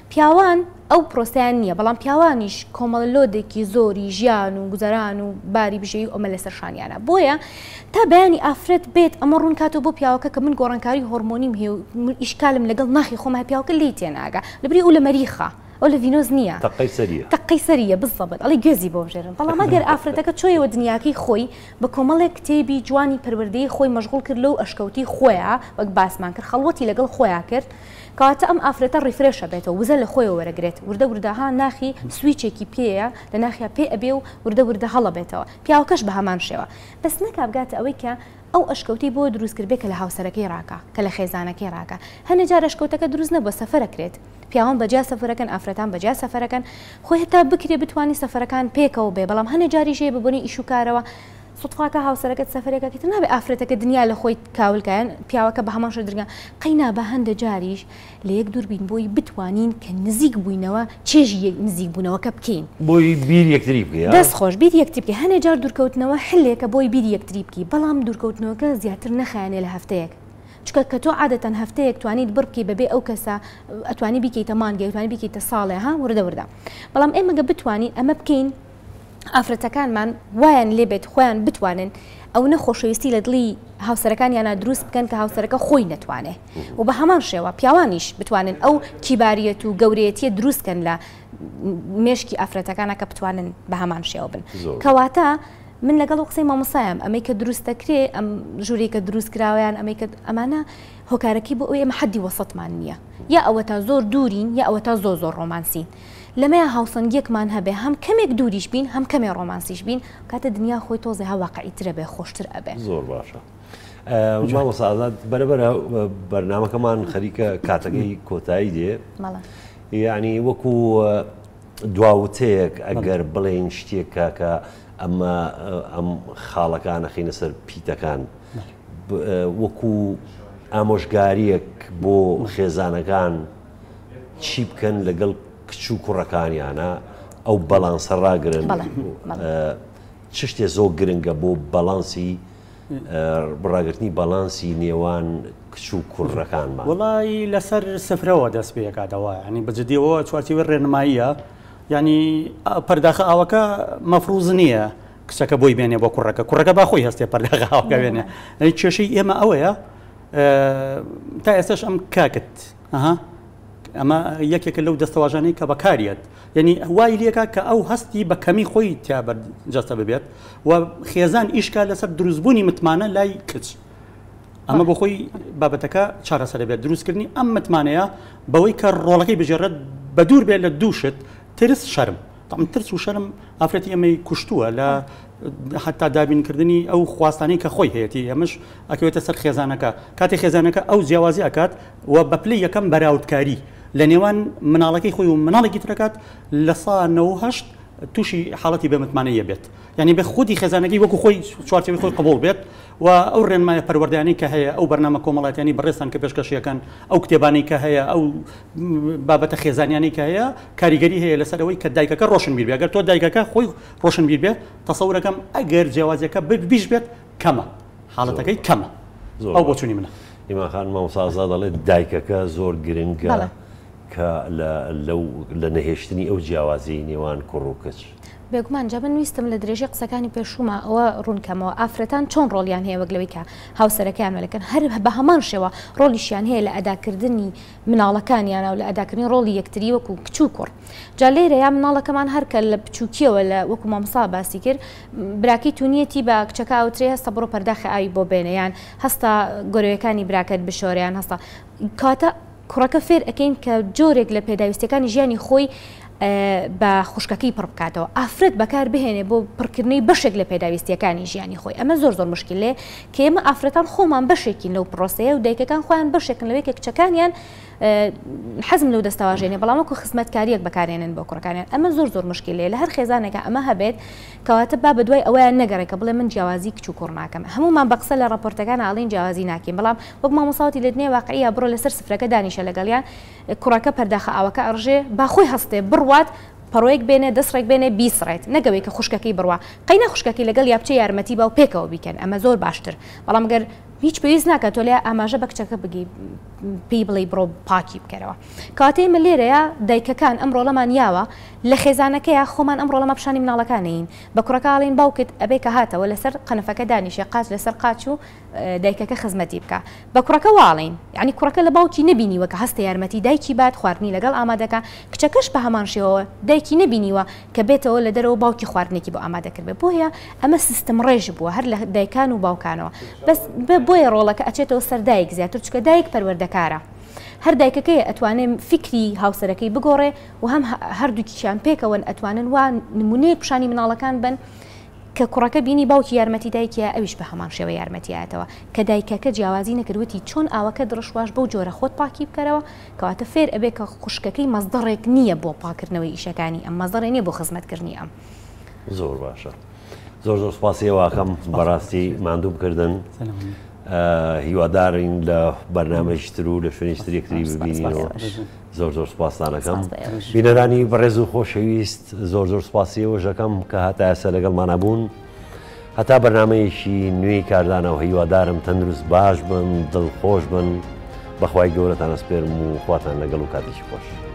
پیاوان ئەو پرۆسیان نییە بەڵام پیاوانیش کۆمەڵ لۆدێکی زۆری ژیان و گوزەران و باری بژێی و ئەمە لەسەر شانیانە بۆیە تا بەیانی ئافرەت بێت ئەمە ڕوونکاتەوە بۆ پیاوەکە کە من گۆڕانکاری هۆرمۆنیم هەیە و ئیشکالم لەگەڵ ناخی خۆمە پیاوەکە لی تێناگە لەبری ئەو لە مەریخە ئەو لە ڤینۆز نییە تەقەی سەریە بزەبێت ئەڵی گوێزی بۆ ژێرن بەڵام ئەگەر ئافرەتەکە چۆیەوە دنیاکەی خۆی بە کۆمەڵێک کتێبی جوانی پەروەردەی خۆی مەشغوڵ کرد لەو ئەشکەوتی خۆیان وەک باسمان کرد خەڵوەتی لەگەڵ خۆیان کرد کەواتە ئەم ئافرەتە ڕیفرێشە بێتەوە وزە لە خۆیەوە وەرەگرێت وردە وردەها ناخی سویچێکی پێەیە لە ناخیا پێ ئەبێ و وردە وردە هەڵە بێتەوە پیاوەکەش بە هەمان شێوە بەس نەکابگاتە ئەوەی کە ئەو ئەشکەوتی بۆ دروستکرد بێ کە لە هاوسەرەکەی ڕاکە کە لە خێزانەکەی ڕاکە هەنێ جار ئەشکەوتەکە دروست نەبووە سەفەرەکرێت پیاوان بەجیا سەفەرەکەن ئافرەتان بەجیا سەفەرەکەن خۆی هەتا بکرێ بتوانانی سەفەرەکان پێکەوە بێ بەڵام هەنێ جاریژێ ببوونی ئیش و کارەوە سوتفاکە هاوسەرەکەت سەفەرێکەکەیت نابێ ئافرەتەکە دنیا لە خۆی کاولکایان پیاوەکە بە هەمان شەدرگان قەینا بە هەندە جاریش لە یەک دووربین بۆی بتوانین کە نزیک بووینەوە چێژی نزیک بوونەوەکە بکەین بۆی بیر یەکتری بکەین دەست خۆش بیر یەکتری بکەین هەنێ جار دوورکەوتنەوە حلێکە بۆی بیر یەکتری بکەی بەڵام دوورکەوتنەوەکە زیاتر نەخایەنێ لە هەفتەیەک چکە کە تۆ عادەتەن هەفتەیەک توانیت بڕکەی بەبێ ئەو کەسە ئەتوانی بیکەیتە مانگە توانی بیکەیتە ساڵێ ها وردە وردە بەڵام ئێمەگە بتوانین ئەمە بکەین ئافرەتەکانمان وایان لێبێت خۆیان بتوانن ئەو نەخۆشەویستی لە دڵی هاوسەرەکانیانە دروست بکەن کە هاوسەرەکە خۆی نەتوانێ و بە هەمان شێوە پیاوانیش بتوانن ئەو کیباریەت و گەورەیەتیە دروستکەن لە مێشکی ئافرەتەکانە کە بتوانن بە هەمان شێوە بن کەواتە من لەگەڵ قسەی مامۆسایەم ئەمەی کە دروستەکرێ ئەم ژوورێک کە دروست کراوەیان ئەمەی کە ئەمانە هۆکارەکەی بۆ ئەوێ ئەمە حەدی وەسەتمان نییە یا ئەوە تا زۆر دوورین یا ئەوە تا زۆر زۆر ڕۆمانسین لەمەیە هاوسەنگێکمان هەبێ هەم کەمێک دووریش بین هەم کەمێ ڕۆمانسیش بین کاتە دنیا خۆی تۆزێ هەواقعیترە بێ خۆشتر ئەبێ زۆر باشە مامۆستا ئازاد بەرەبەرە بەرنامەکەمان خەریکە کاتەکەی کۆتایی دێ یعنی وەکو دواوتەیەک ئەگەر بڵێن شتێکە کە ئەمە ئەم خاڵەکانە خینە سەر پیتەکان وەکو ئامۆژگاریەک بۆ خێزانەکان چی بکەن لەگەڵ کچ و کوڕەکانیانە ئەو بەڵانسە ڕاگرن چ شتێ زۆر گرنگە بۆ بەڵانسی ڕاگررتنی بەڵانسی نێوان کچ و کوڕەکانمان وڵی لەسەر سفرەوە دەست پێکاتەوە ینی بەجددیەوە چوارچێوە ڕێنماییە ینی پەرداخە ئاوەکە مەفروز نییە کچەکە بۆی بێنێ بۆ کوڕەکە باخۆی هەستێ پەرداخە ئاوەکە بێنێ کێشەی ئێمە ئەوەیە تا ئێستش ئەم کاکت ئەمە یەکێکە لەو دەستەواژانەی کە بەکاریەت یعنی وای لێکە کە ئەو هەستی بە کەمی خۆی تیا بەرجەستە ببێت و خێزان ئیشکا لەسەر دروستبوونی متمانە لای کچ ئەمە بۆ خۆی بابەتەکە چارەسەر بێت دروستکردنی ئەم متمانەیە بەوەی کە ڕۆڵەکەی بژێڕێت بە دوور بێت لە دووشت ترس شەرم تام ترس و شەرم ئافرەتی ئەمەی کوشتووە لە حتا دابینکردنی ئەو خواستانی کە خۆی هەیەی ئەمەش ئەکەوێتە سەر خێزانەکە کاتی خێزانەکە ئەو جیاوازی ئەکات و بە پلەی یەکەم بەراوردکاری لە نێوان مناڵەکەی خۆی و مناڵێکی ترەکات لە سا 98 تووشی حاڵەتی بە متمانەیە بێت یعنی بە خودی خێزانەکەی وەکو خۆی چوارچێوی خۆی قبول بێت و ئەو ڕێنمایە پەروەردەیانی کە هەیە ئەو بەرنامە کۆمەڵایەتیانی بەڕێستان کە پێشکەشیەکان ئەو کتێبانەی کە هەیە ئەو بابەتە خێزانیانی کە هەیە کاریگەری هەیە لەسەر ئەوەی کە دایکەکە ڕۆشنبیر بێت ئەگەر تۆ دایکەکە خۆی ڕۆشنبیر بێت تەسەورەکەم ئەگەر جیاوازیەکە بیش بێت کەمە حاڵەتەکەی کەمە ئەو بۆ چوونی منە ئیماخان مامۆستا ئازاد دەڵێت دایکەکە زۆر گرنگە کە لە نەهێشتنی ئەو جیاوازی نێوان کوڕ و کچ بێگومان جا من ویستم لە درێژی قسەکانی پێشومە ئەوە ڕوونکەمەوە ئافرەتان چۆن ڕۆڵیان هەیە وەگلەوەی کە هاوسەرەکەیان وەلەکەن هەر بە هەمان شێوە ڕۆڵیشیان هەیە لە ئەداکردنی مناڵەکانیانە و لە ئەداکردنی ڕۆڵی یەکتری وەکو کچ و کوڕ جا لێرە یا مناڵەکەمان هەرکە لە بچووکیەوە لە وەکو مامۆستا باسی کرد براکی تونیەتی بە کچەکە ئەوترێ هەستا بڕۆ پەرداخی ئاوی بۆ بێنەیان هەستا گۆرەوەکانی براکەت بشۆریان هەستا کاتە کوڕەکە فێر ئەەکەین کە جۆرێک لە پێداویستەکانی ژیانی خۆی بە خوشکەکەی پڕ بکاتەوە ئافرەت بەکار بهێنێ بۆ پڕکردنی بەشێک لە پێداویستیەکانی ژیانی خۆی ئەمە زۆر زۆر مشکل لێ کە ئێمە ئافرەتان خۆمان بەشێکی لەو پرۆسەیە و دایکەکان خۆیان بەشێکن لەوەی کە کچەکانیان حەزم لەو دەستەواژێنێ بەڵام وەکو خزمەتکاریەک بەکارێنن بۆ کوڕەکانیان ئەمە زۆر زۆر مشکل لێ لە هەر خێزانێکە ئەمە هەبێت کەواتە با بەدوای ئەوەیان نەگەڕێکە بڵێ من جیاوازی کچ و کوڕ ناکەم هەمومان بە قسە لە ڕاپۆرتەکان ئاڵین جیاوازی ناکەین بەڵام وەک مامۆستاوەتی لە دنیای واقعیە بڕۆ لەسەر سفرەکە دانیشە لەگەڵیان کوڕەکە پەرداخە ئاوەکە ئەڕژێ با خۆی هەستێ بڕوات پەڕۆیەک بێنێ دەستڕێک بێنێ بیسڕێت نەگەوەی کە خوشکەکەی بڕوا قەینە خوشکەکەی لەگەڵ یاپچە یارمەتی با و پێکەوە بیکەن ئەمە زۆر باشتر بەڵام گەر هیچ پێویست ناکات تۆ لێ ئاماژە بە کچەکە بگی پێی بڵێ بڕۆ پاکی بکەرەوە کاتەی من لێرەیە دایکەکان ئەم ڕۆڵەمان یاوە لە خێزانەکەیە خۆمان ئەم ڕۆڵەمە پیشانی مناڵەکانین بە کوڕەکەڵین باوکت ئەبێ کە هاتەوە لەسەر قەنەفەکە دانیشە قاچ لەسەر قاچ و دایکەکە خزمەتی بکە بە کوڕەکە واڵین یعنی کوڕەکە لە باوکی نبینیوە کە هەستە یارمەتی دایکی بات خواردنی لەگەڵ ئامادەکە کچەکەش بە هەمان شێوەوە دایکی نبینیوە کە بێتەوە لە دەرەوە باوکی خواردنێکی بۆ ئامادەکرد بێ بۆیە ئەمە سیستم ڕێژ بووە هەر لە دایکان و باوکانەوە بەس بۆیە ڕۆڵەکە ئەچێتەوە سەر دایک زیاتر چکە دایک پەروەردەکارە هەر دایکەکەی ئەتوانێت فکری هاوسەرەکەی بگۆڕێ و هەم هەردووکیشان پێکەوەن ئەتوانن وان نمونەیە پیشانی مناڵەکان بن کە کوڕەکە بینی باوکی یارمەتی دایکە ئەویش بە هەمان شێوە یارمەتیایەتەوە کە دایکەکە جیاوازی نەکردوتی چۆن ئاوەکە دڕشواش بەو جۆرە خۆت پاکی بکەرەوە کەواتە فێر ئەبێ کە خوشکەکەی مەزدەڕێک نییە بۆ پاکردنەوەی ئیشەکانی ئەم مەزدەڕێ نییە بۆ خزمەتکردنی ئەم زۆر باشە زۆر سپاسیەوەکەم بەڕاستی ماندوو بکردن هیوادارین لە بەرنامەیشتر و لە شوێنیشترێکتری ببینینەوە زۆر سپاسدانەکەم بینەرانی بەڕێز و خۆشەویست زۆر سپاسیەوەژەکەم کە هەتا ئێستا لەگەڵمانە بوون هەتا بەرنامەیەکی نوێی کاردانەوە هیوادارم تەندروست باش بن دڵخۆش بن بەخوای گەورەتان ئەسپێرم و خواتان لەگەڵ و کاتێکی خۆش